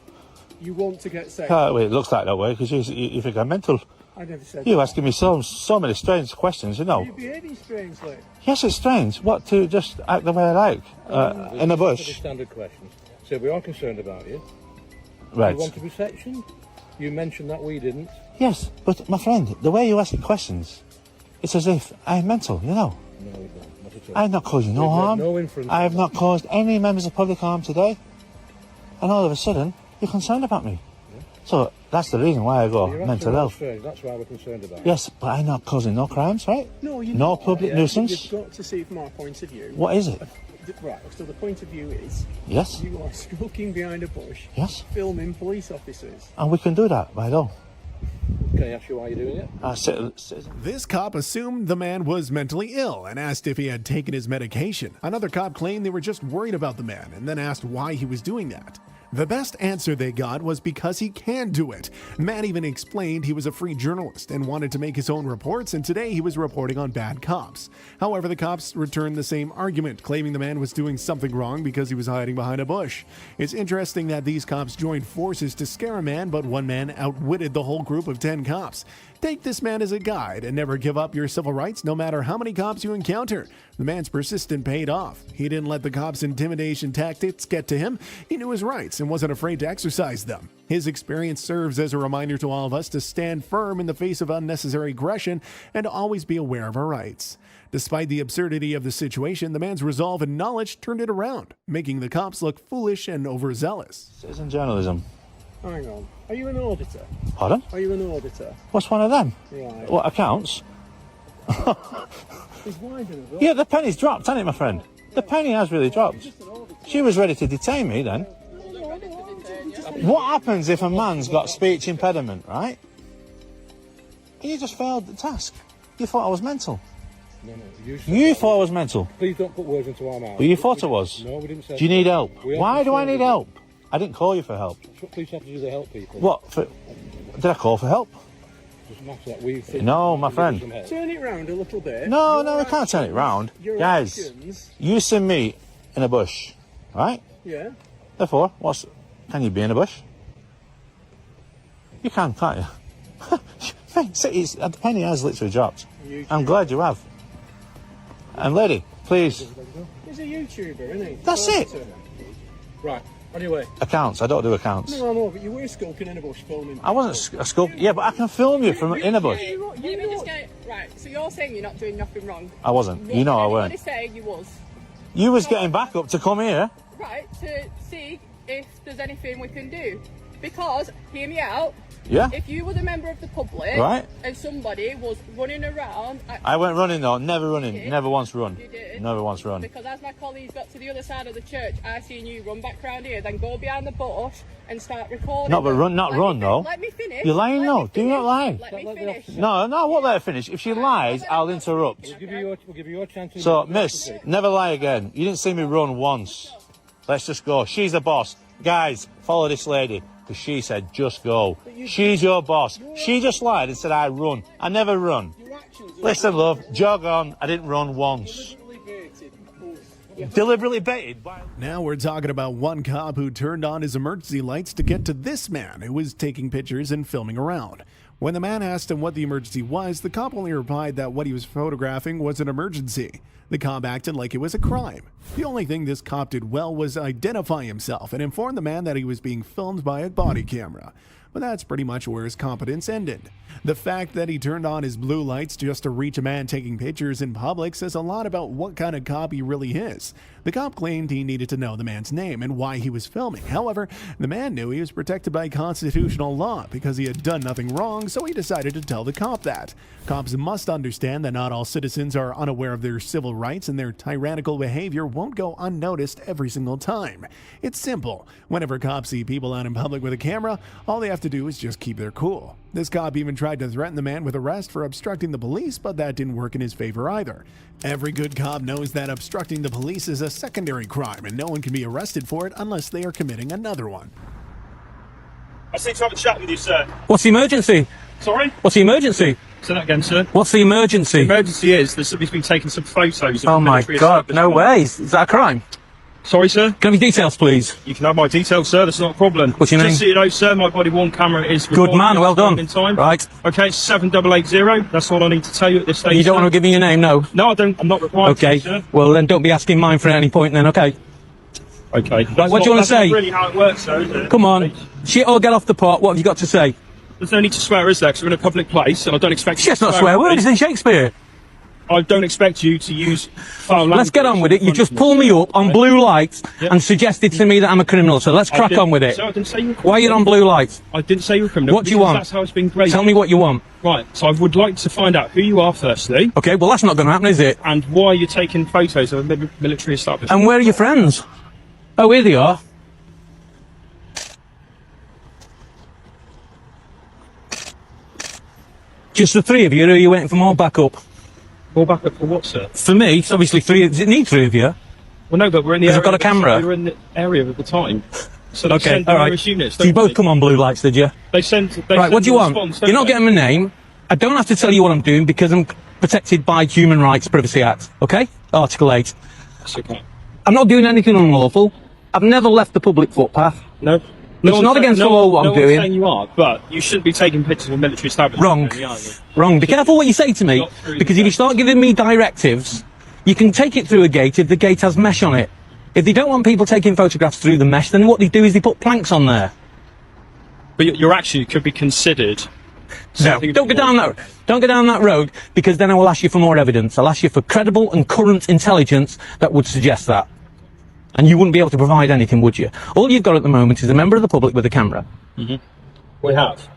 You want to get safe? Well, it looks like that way because you think I'm mental. I never said You're that. asking me so many strange questions, you know. You're behaving strangely. Yes, it's strange. What, to just act the way I like? In the Pretty bush? standard questions. So we are concerned about you. Right. You want to be sectioned? You mentioned that we didn't. Yes, but my friend, the way you're asking questions, it's as if I'm mental, you know. No, we don't. Not at all. I've not caused you no We've made harm. no inference I have from not caused any members of public harm today. And all of a sudden, you're concerned about me. So that's the reason why I go You're mental acting health. strange. That's why we're concerned about you. Yes, but I'm not causing no crimes, right? No, you're No not. public Yeah, nuisance. You've got to see from our point of view. What is it? Right, so the point of view is Yes, you are skulking behind a bush, yes. filming police officers. And we can do that, right on. Can I ask you why you're doing it? This cop assumed the man was mentally ill and asked if he had taken his medication. Another cop claimed they were just worried about the man and then asked why he was doing that. The best answer they got was because he can do it. Matt even explained he was a free journalist and wanted to make his own reports, and today he was reporting on bad cops. However, the cops returned the same argument, claiming the man was doing something wrong because he was hiding behind a bush. It's interesting that these cops joined forces to scare a man, but one man outwitted the whole group of 10 cops. Take this man as a guide and never give up your civil rights no matter how many cops you encounter. The man's persistence paid off. He didn't let the cops' intimidation tactics get to him. He knew his rights rights and wasn't afraid to exercise them. His experience serves as a reminder to all of us to stand firm in the face of unnecessary aggression and to always be aware of our rights. Despite the absurdity of the situation, the man's resolve and knowledge turned it around, making the cops look foolish and overzealous. Citizen journalism. Hang on. Are you an auditor? Pardon? Are you an auditor? What's one of them? Right. What, accounts? He's winding us up. Yeah, the penny's dropped, hasn't it, my friend? The penny has really dropped. She was ready to detain me then. What happens if a man's got speech impediment, right? You just failed the task. You thought I was mental. No, You thought I was mental. Please don't put words into our mouth. Well, you thought I was. No, we didn't say Do you need help? We Why do I haven't need said help? I didn't call you for help. Police have to do to help people. What? Did I call for help? Doesn't matter that we think No, my friend. Turn it round a little bit. No, we can't turn it round. Your Guys, actions. you seen me in a bush, right? Yeah. Therefore, can you be in a bush? You can't you? The penny has literally dropped. I'm glad you have. And lady, please. He's a YouTuber, isn't he? That's it. Right. Anyway. Accounts. I don't do accounts. No, but you were skulking in a bush filming. I wasn't a sculpt. Yeah, but I can film you from in a bush. Right, so you're saying you're not doing nothing wrong? I wasn't. You know I weren't. What say you was? You was getting back up to come here. Right, to see if there's anything we can do. Because, hear me out, Yeah. if you were the member of the public Right. and somebody was running around... I went running though, never running, never once run. You did. Never once run. Because as my colleagues got to the other side of the church, I seen you run back round here, then go behind the bush and start recording. Not but run, not run though. Let me finish. You're lying though. Do not lie. Let me finish. No, I won't let her finish. If she lies, I'll interrupt. We'll give you your chance. So, miss, never lie again. You didn't see me run once. Let's just go. She's the boss. Guys, follow this lady. Because she said, just go. She's your boss. She just lied and said, I run. I never run. Listen, love, jog on. I didn't run once. Deliberately baited. Now we're talking about one cop who turned on his emergency lights to get to this man who was taking pictures and filming around. When the man asked him what the emergency was, the cop only replied that what he was photographing was an emergency. The cop acted like it was a crime. The only thing this cop did well was identify himself and inform the man that he was being filmed by a body camera. But that's pretty much where his competence ended. The fact that he turned on his blue lights just to reach a man taking pictures in public says a lot about what kind of cop he really is. The cop claimed he needed to know the man's name and why he was filming. However, the man knew he was protected by constitutional law because he had done nothing wrong, so he decided to tell the cop that. Cops must understand that not all citizens are unaware of their civil rights and their tyrannical behavior won't go unnoticed every single time. It's simple. Whenever cops see people out in public with a camera, all they have to do is just keep their cool. This cop even tried to threaten the man with arrest for obstructing the police, but that didn't work in his favor either. Every good cop knows that obstructing the police is a secondary crime and no one can be arrested for it unless they are committing another one. I seem to have a chat with you, sir. What's the emergency? Sorry? What's the emergency? Say that again, sir. What's the emergency? The emergency is that somebody's been taking some photos of Oh my military God, no establishment. way. Is that a crime? Sorry, sir? Can I have your details, please? You can have my details, sir. That's not a problem. What's your name? Just so you know, sir, my body-worn camera is Good recording man, at well this moment done. In time. Right. Okay, it's 7880. That's all I need to tell you at this stage. You don't sir. want to give me your name, no? No, I don't. I'm not required Okay. to, sir. Well, then don't be asking mine for any point then, okay? Okay. Right, what do you want to That's say? not really how it works, sir, is it? Come on. Shit or get off the pot. What have you got to say? There's no need to swear, is there? Because we're in a public place, and I don't expect you Shit's to not a swear swear at word, me. it's in Shakespeare. I don't expect you to use foul language. Let's get on with it. You just pulled me up on blue lights and suggested to me that I'm a criminal, so let's crack on with it. So I didn't say you were a criminal. Why are you on blue lights? I didn't say you were a criminal. What do you because want? That's how it's been graded. Tell me what you want. Right, so I would like to find out who you are firstly. Okay, well that's not going to happen, is it? And why you're taking photos of a military establishment. And where are your friends? Oh, here they are. Just the three of you, or are you waiting for more backup? More backup for what, sir? For me, it's obviously three. Does it need three of you? Well, no, but we're in the 'Cause area. I've got a camera. We were in the area at the time. So they Okay, send all right. various units. So you don't both they? come on blue lights, did you? They send. They Right, send what do you a want? response, You're not don't getting my name. I don't have to tell you what I'm doing because I'm protected by Human Rights Privacy Act, okay? Article 8. That's okay. I'm not doing anything unlawful. I've never left the public footpath. No. It's one's not saying- against the no law one- what no I'm one's doing. saying you are, but you shouldn't be taking pictures of a military establishment. Wrong. really, are you? Wrong. Be careful what you say to me, Not through because the if you start giving me directives, you can take it through a gate if the gate has mesh on it. If they don't want people taking photographs through the mesh, then what they do is they put planks on there. But your action could be considered. No, don't go down that. Don't go down that road, because then I will ask you for more evidence. I'll ask you for credible and current intelligence that would suggest that, and you wouldn't be able to provide anything, would you? All you've got at the moment is a member of the public with a camera. We have.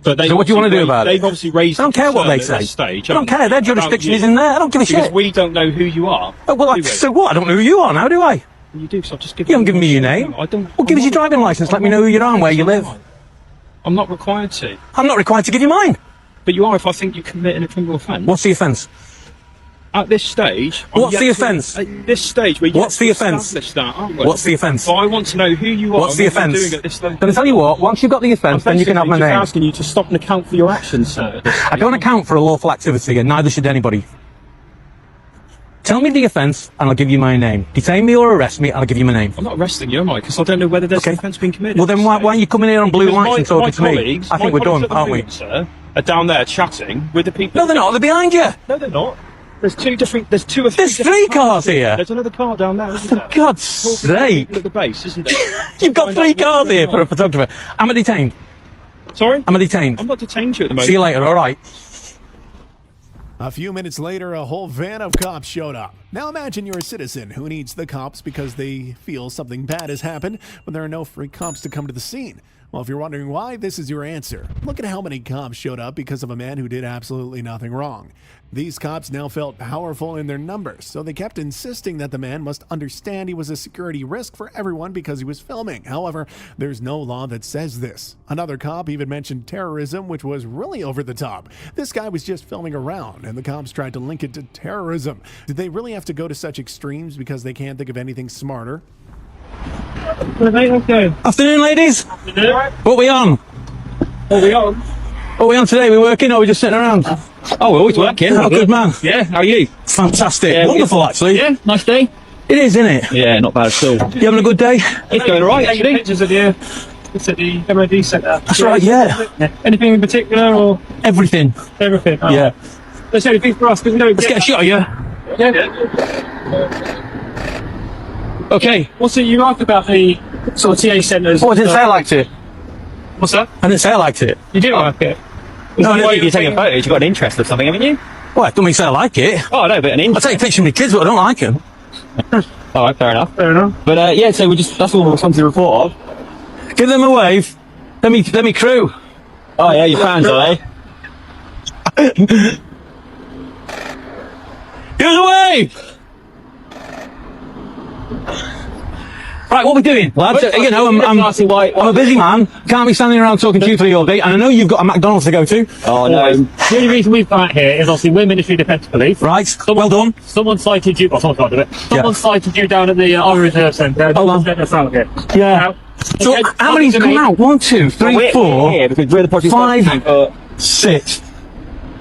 But So what do you want to do about it? They've obviously raised. I don't care what they concern at say. this stage, I don't care. Their jurisdiction is in there. I don't give a Because shit. we don't know who you are. Oh, well, do we? so what? I don't know who you are now, do I? You do, so I've just given You haven't given me your name. I don't. Well, give us your driving licence. Let me know who you are and where you live. I'm not required to. I'm not required to give you mine. But you are if I think you committed a criminal offence. What's the offence? At this stage. I'm What's yet the to- offence? At this stage, we're yet What's to the offence? establish that, aren't we? What's the offence? So I want to know who you are. What's the and what you're offence? doing at this stage. Then I tell you what, once you've got the offence, then you can have my I'm basically name. just asking you to stop and account for your actions, sir. I don't account for a lawful activity, and neither should anybody. Tell me the offence, and I'll give you my name. Detain me or arrest me, and I'll give you my name. I'm not arresting you, am I? Because I don't know whether there's an offence being committed. Well, then why aren't you coming here on blue Because lights and talking to me? colleagues- I think my we're done, colleagues at the aren't we? moment, sir, are down there chatting with the people. No, they're not. They're behind you. No, they're not. There's two different. There's two or three. There's three cars here. There's another car down there, isn't For there? God's sake. At the base, isn't there? You've got three cars here for a photographer. Am I detained? Sorry? Am I detained? I'm not detained you at the moment. See you later, all right? A few minutes later, a whole van of cops showed up. Now imagine you're a citizen who needs the cops because they feel something bad has happened, but there are no free cops to come to the scene. Well, if you're wondering why, this is your answer. Look at how many cops showed up because of a man who did absolutely nothing wrong. These cops now felt powerful in their numbers, so they kept insisting that the man must understand he was a security risk for everyone because he was filming. However, there's no law that says this. Another cop even mentioned terrorism, which was really over the top. This guy was just filming around, and the cops tried to link it to terrorism. Did they really have to go to such extremes because they can't think of anything smarter? Afternoon, ladies. What are we on? What are we on today? We working or are we just sitting around? Oh, we're always working. Oh, good man. Yeah, how are you? Fantastic. Yeah, Wonderful, actually. Yeah, nice day. It is, isn't it? Yeah, not bad at all. You having a good day? It's going alright, actually. Pictures of you. It's at the MOD centre. That's right, yeah. Anything in particular, or Everything. everything? Oh. Yeah. Let's say anything for us, because Let's get a shot of you. Okay. What's it you like about the sort of TA centres? Oh, I didn't say I liked it. What's that? I didn't say I liked it. You do like it? No, I didn't think you're taking photos. You've got an interest of something, haven't you? Well, I don't mean say I like it. Oh, no, but an I interest. take pictures of my kids, but I don't like them. All right, fair enough. Fair enough. But yeah, so that's all something to report of. Give them a wave. Let me crew. Oh yeah, your fans, are they? Give us a wave. Right, what are we doing, lads? You know, I'm a busy man. Can't be standing around talking to you three all day. And I know you've got a McDonald's to go to. Oh no. The only reason we've got here is obviously we're Ministry of Defence Police. Right, well done. Someone cited you, someone can't do it. Someone cited you down at the Army Reserve Centre. Hold on. Here. Yeah. So how many's come out? 1, 2, 3, 4, because we're the project 5, 6,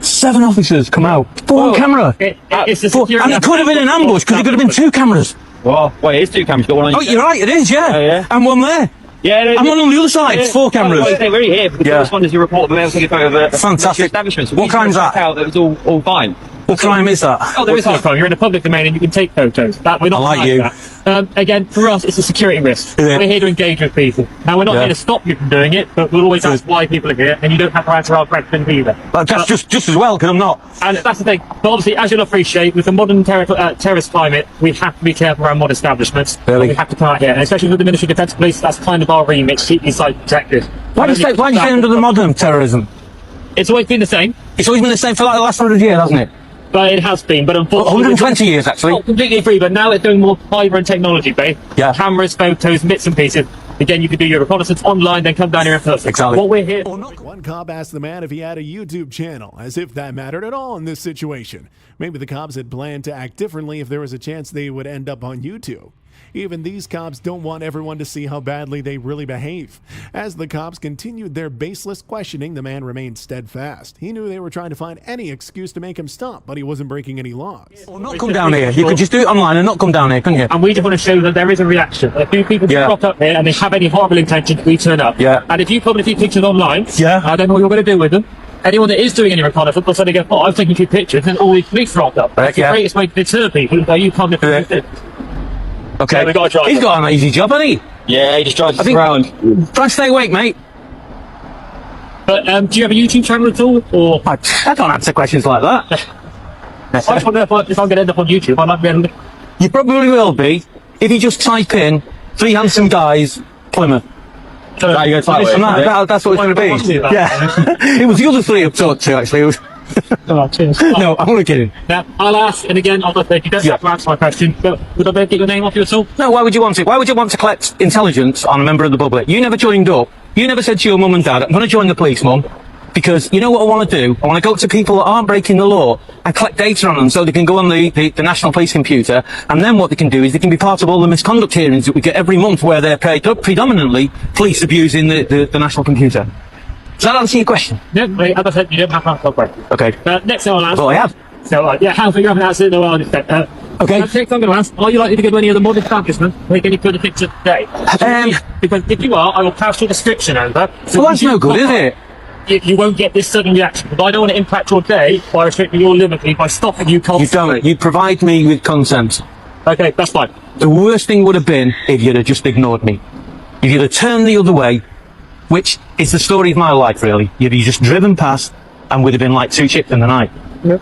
7 officers come out. 4 on camera. It's the 4. security. And it could have been an ambush because it could have been 2 cameras. Well, it is 2 cameras. Got one on. Oh, you're right. It is. Yeah. Oh, yeah. And one there. Yeah. And one on the other side. 4 cameras. Oh, we're only here because Yeah. the responders you report them able to get over the Fantastic. establishment. So What we crime's checked that? Out that it was all fine. What crime is that? Oh, there is no crime. You're in the public domain and you can take photos. That we're not I like you. that. Again, for us, it's a security risk. Is it? We're here to engage with people. Now, we're not Yeah. here to stop you from doing it, but we'll always ask why people are here, and you don't have to answer our questions either. But that's just as well because I'm not. And that's the thing. But obviously, as you'll appreciate, with the modern terrorist climate, we have to be careful around mod establishments. Really? We have to come out here, and especially with the Ministry of Defence Police, that's kind of our remit to keep these sites protected. Why do you say under the modern terrorism? It's always been the same. It's always been the same for like the last 100 years, hasn't it? But it has been, but unfortunately... 120 years, actually. Not completely free, but now it's doing more fibre and technology based. Yeah. Cameras, photos, bits and pieces. Again, you can do your reconnaissance online, then come down here in person. Exactly. What we're here... One cop asked the man if he had a YouTube channel, as if that mattered at all in this situation. Maybe the cops had planned to act differently if there was a chance they would end up on YouTube. Even these cops don't want everyone to see how badly they really behave. As the cops continued their baseless questioning, the man remained steadfast. He knew they were trying to find any excuse to make him stop, but he wasn't breaking any laws. Or not come down here. You could just do it online and not come down here, couldn't you? And we just want to show that there is a reaction. If two people Yeah. rock up here and they have any horrible intentions, we turn up. Yeah. And if you put a few pictures online, Yeah. I don't know what you're going to do with them. Anyone that is doing any reconnaissance will suddenly go, oh, I've taken a few pictures, and all these police rocked up. That's Yeah. the greatest way to deter people, that you can't do it. Okay. Yeah, we got a driver. He's got an easy job, hasn't he? Yeah, he just drives us around. Try and stay awake, mate. But do you have a YouTube channel at all? Or I can't answer questions like that. I just wonder if I'm going to end up on YouTube. I might be able to... You probably will be if you just type in 3 handsome guys, Plymouth. Right, you're gonna type it, That's what it's going to be. Yeah. It was the other 3 I've talked to, actually. It was... cheers. No, I'm only kidding. Now, I'll ask, and again, I'll say, you don't have to answer my question, but would I be able to get your name off you at all? No, why would you want it? Why would you want to collect intelligence on a member of the public? You never joined up. You never said to your mum and dad, I'm going to join the police, mum. Because you know what I want to do? I want to go to people that aren't breaking the law and collect data on them so they can go on the National Police computer, and then what they can do is they can be part of all the misconduct hearings that we get every month where they're predominantly police abusing the National computer. Does that answer your question? No, wait, as I said, you don't have to answer my question. Okay. Next thing I'll ask... Well, I have. So, yeah, how you haven't answered it? No, I'll just say, okay. Next thing I'm going to ask, are you likely to go to any of the modern establishments make any further pictures today? Because if you are, I will pass your description over. So well, that's no good, is it? You won't get this sudden reaction. But I don't want to impact your day by restricting your liberty by stopping you constantly. You don't. You provide me with consent. Okay, that's fine. The worst thing would have been if you'd have just ignored me. If you'd have turned the other way, which is the story of my life, really. You'd have just driven past and we'd have been like 2 chips in the night. Yep.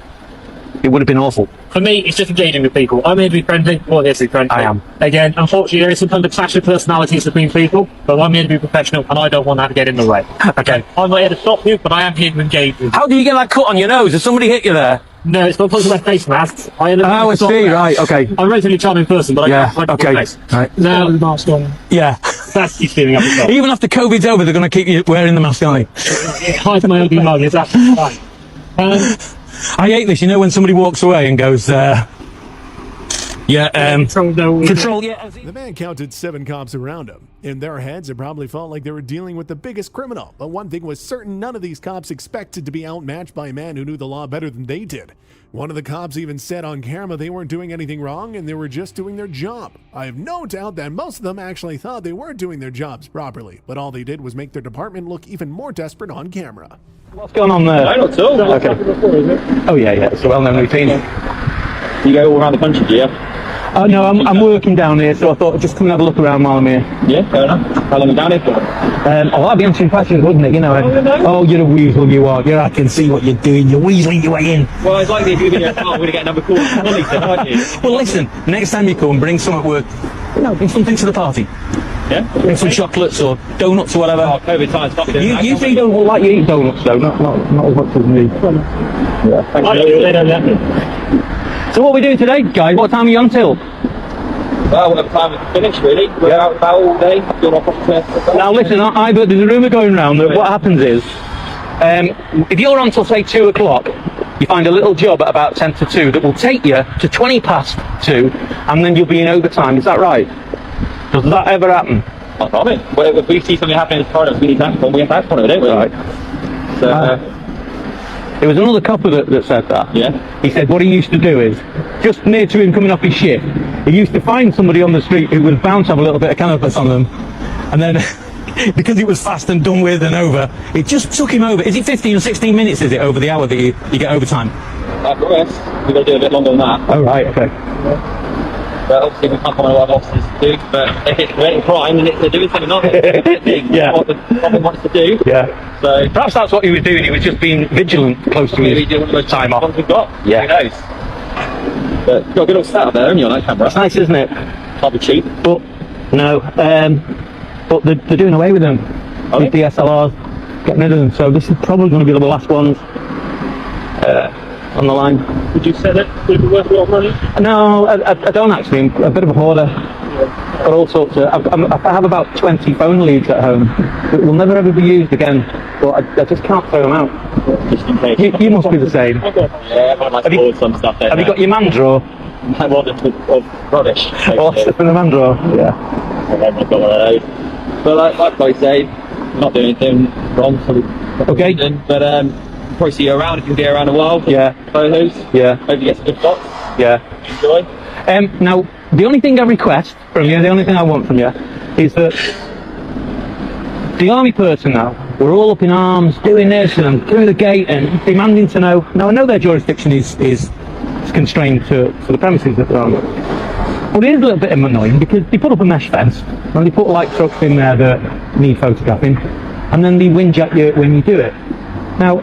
It would have been awful. For me, it's just engaging with people. I'm here to be friendly, or here to be friendly. I am. Again, unfortunately, there is sometimes a clash of personalities between people, but I'm here to be professional, and I don't want that to get in the way. Okay. I'm not here to stop you, but I am here to engage with you. How do you get that cut on your nose? Has somebody hit you there? No, it's not because of my face masks. I see, right, okay. I'm a relatively charming person, but I can't okay. face. Right. Now the mask on. Yeah. That's you feeling up as well. Even after COVID's over, they're going to keep you wearing the mask, aren't they? Hide my ugly mug, it's absolutely fine. I hate this, you know, when somebody walks away and goes, control, yeah. The man counted 7 cops around him. In their heads, it probably felt like they were dealing with the biggest criminal. But one thing was certain, none of these cops expected to be outmatched by a man who knew the law better than they did. One of the cops even said on camera they weren't doing anything wrong and they were just doing their job. I have no doubt that most of them actually thought they were doing their jobs properly, but all they did was make their department look even more desperate on camera. What's going on there? I don't know. Okay. Oh yeah, it's a well-known routine. You go all around the country, do you? Oh no, I'm working down here, so I thought I'd just come and have a look around while I'm here. Yeah, fair enough. How long are you down here for? I'd be answering questions, wouldn't it? You know. Oh, you're a weasel, you are. I can see what you're doing. You're weaseling your way in. Well, it's likely if you're in your car, we're going to get another call from colleagues then, aren't you? Well, listen, next time you come, bring some at work. Bring something to the party. Yeah? Bring some chocolates or donuts or whatever. Oh, COVID time's fucking You usually don't like you eat donuts though, not as much as me. Yeah. So what are we doing today, guys? What time are you on till? Well, whatever time we finish, really. We're out about all day, doing our proper test. Now listen, there's a rumour going around that what happens is, if you're on till say 2 o'clock, you find a little job at about 10 to 2 that will take you to 20 past 2, and then you'll be in overtime. Is that right? Does that ever happen? Not probably. Well, if we see something happening in the corridors, we need to act on it. We have to act on it, don't we? Right. So, there was another copper that said that. Yeah. He said what he used to do is, just near to him coming off his shift, he used to find somebody on the street who was bound to have a little bit of cannabis on them, and then because it was fast and done with and over, it just took him over. Is it 15 or 16 minutes, is it, over the hour that you get overtime? yes. We've got to do a bit longer than that. Oh, right, okay. But obviously we can't comment on what our officers do, but if it's committing crime and they're doing something not yeah. what the government wants to do. Yeah. So perhaps that's what he was doing. He was just being vigilant close to his time off. We've got. Yeah. Who knows? But you've got a good old setup there, haven't you, on that camera? It's nice, isn't it? Can't be cheap. But no, but they're doing away with them. With DSLRs, getting rid of them. So this is probably going to be the last ones on the line. Would you say that would be worth a lot of money? No, I don't actually. I'm a bit of a hoarder. Got all sorts of. I have about 20 phone leads at home that will never ever be used again. But I just can't throw them out. Just in case. You must be the same. Yeah, I've got a nice board, some stuff there. Have you got your man drawer? My wallet of rubbish. Oh, stuff in the man drawer. Yeah. I've got one of those. But like I say, not doing anything wrong. Okay. But probably see you around if you can be around a while. Yeah. Photos. Yeah. Hope you get some good shots. Yeah. Enjoy. Now, the only thing I request from you, the only thing I want from you, is that the army personnel were all up in arms, doing this and through the gate and demanding to know. Now, I know their jurisdiction is constrained to the premises that they're on. Well, it is a little bit annoying because they put up a mesh fence and they put like trucks in there that need photographing, and then they whinge at you when you do it. Now,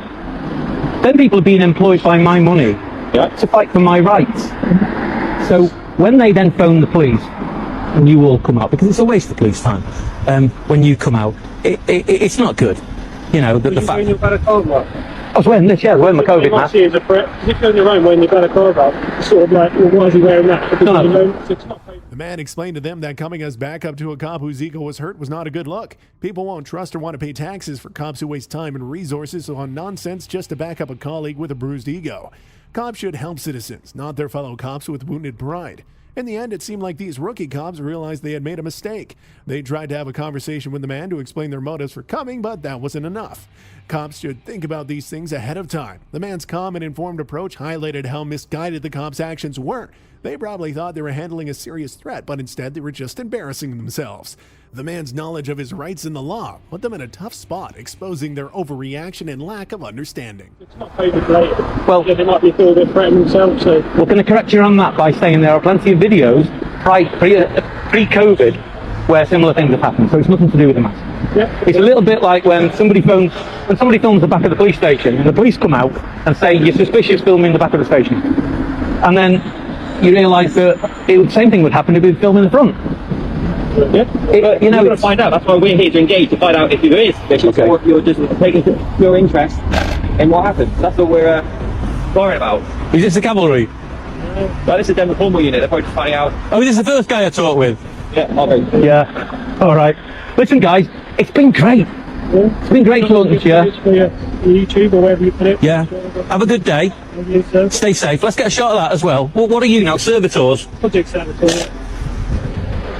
then people are being employed by my money to fight for my rights. So when they then phone the police and you all come out, because it's a waste of police time, when you come out, it's not good. You know, the fact... I was wearing this, yeah, I was wearing my COVID mask. As a threat. If you're on your own wearing your balaclava, it's sort of like, well, why is he wearing that? The man explained to them that coming as backup to a cop whose ego was hurt was not a good look. People won't trust or want to pay taxes for cops who waste time and resources on nonsense just to back up a colleague with a bruised ego. Cops should help citizens, not their fellow cops with wounded pride. In the end, it seemed like these rookie cops realized they had made a mistake. They tried to have a conversation with the man to explain their motives for coming, but that wasn't enough. Cops should think about these things ahead of time. The man's calm and informed approach highlighted how misguided the cops' actions were. They probably thought they were handling a serious threat, but instead they were just embarrassing themselves. The man's knowledge of his rights in the law put them in a tough spot, exposing their overreaction and lack of understanding. It's not COVID related. Well, they might be feeling a bit threatened themselves. So we're going to correct you on that by saying there are plenty of videos pre-COVID where similar things have happened, so it's nothing to do with the mask. Yeah. It's a little bit like when somebody films the back of the police station and the police come out and say you're suspicious filming the back of the station, and then you realise that the same thing would happen if we were filming the front. Yeah. You know, we're going to find out. That's why we're here to engage, to find out if there is suspicious or if you're just taking your interest in what happens. That's what we're worried about. Is this the cavalry? Well, this is the Denver Cornwall unit. They're probably just finding out. Oh, this is the first guy I talked with? Yeah, okay. Yeah. All right. Listen, guys, it's been great. It's been great talking to you. For your YouTube or wherever you put it. Yeah. Have a good day. Stay safe. Let's get a shot of that as well. What are you now? Servitors? Project Servitor.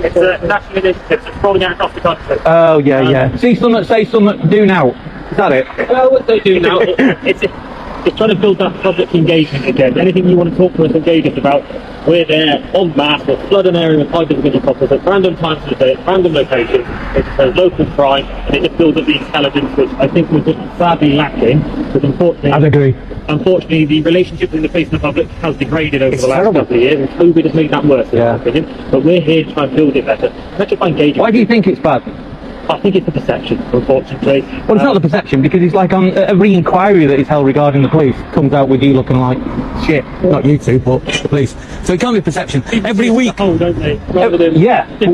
It's a national initiative that's rolling out across the country. Oh, yeah. See something, say something, do now. Is that it? Well, what they do now, it's trying to build that public engagement again. Anything you want to talk to us, engage us about, we're there en masse, we're flooding an area with high visibility coppers at random times of the day, at random locations. It's local crime, and it just builds up the intelligence, which I think was just sadly lacking. Because unfortunately, I'd agree. Unfortunately, the relationship between the police and the public has degraded over the last couple of years, and COVID has made that worse, in my opinion. But we're here to try and build it better. Let's just engage. Why do you think it's bad? I think it's the perception, unfortunately. Well, it's not the perception, because it's like on every inquiry that is held regarding the police comes out with you looking like shit. Not you two, but the police. So it can't be perception. Every week. Oh, don't they? Rather than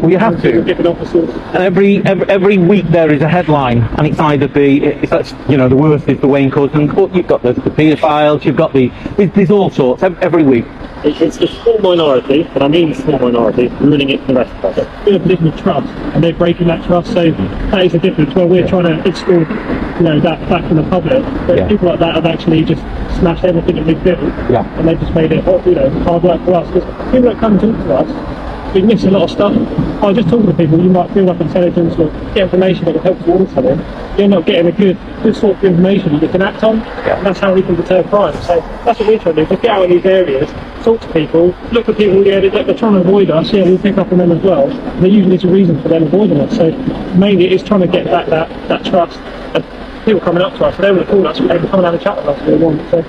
we have to. different officers. And every week there is a headline, and it's either the worst is the Wayne Couzens, but you've got the paedophiles, you've got there's all sorts every week. It's a small minority, and I mean small minority, ruining it for the rest of us. We're in a position of trust, and they're breaking that trust, so that is the difference. Where we're trying to extort, that back from the public, but people like that have actually just smashed everything that we've built, and they've just made it, hard work for us. Because people that come and talk to us, we miss a lot of stuff. By just talking to people, you might feel up intelligence or get information that will help towards something. You're not getting a good sort of information that you can act on, and that's how we can deter crime. So that's what we're trying to do, just get out in these areas, talk to people, look for people, they're trying to avoid us, we'll pick up on them as well. And there usually is a reason for them avoiding us. So mainly it's trying to get back that trust, and people coming up to us, they want to call us, they can come and have a chat with us if they want. So,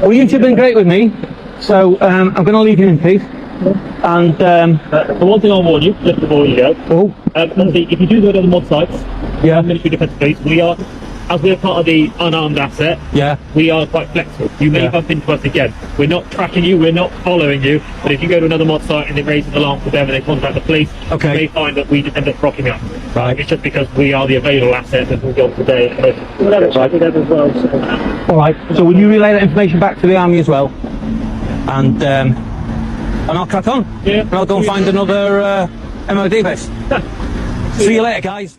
well, you've been great with me, so I'm going to leave you in peace. And the one thing I'll warn you, just before you go, if you do go to the mod sites, Military Defence Police, we are, as we're part of the unarmed asset, we are quite flexible. You may bump into us again. We're not tracking you, we're not following you, but if you go to another mod site and they raise an alarm for them and they contact the police, you may find that we just end up rocking up. Right. It's just because we are the available asset that will go today. We'll have a chat with them as well. So. Alright, so will you relay that information back to the army as well? And I'll crack on. And I'll go and find another MOD base. See you later, guys.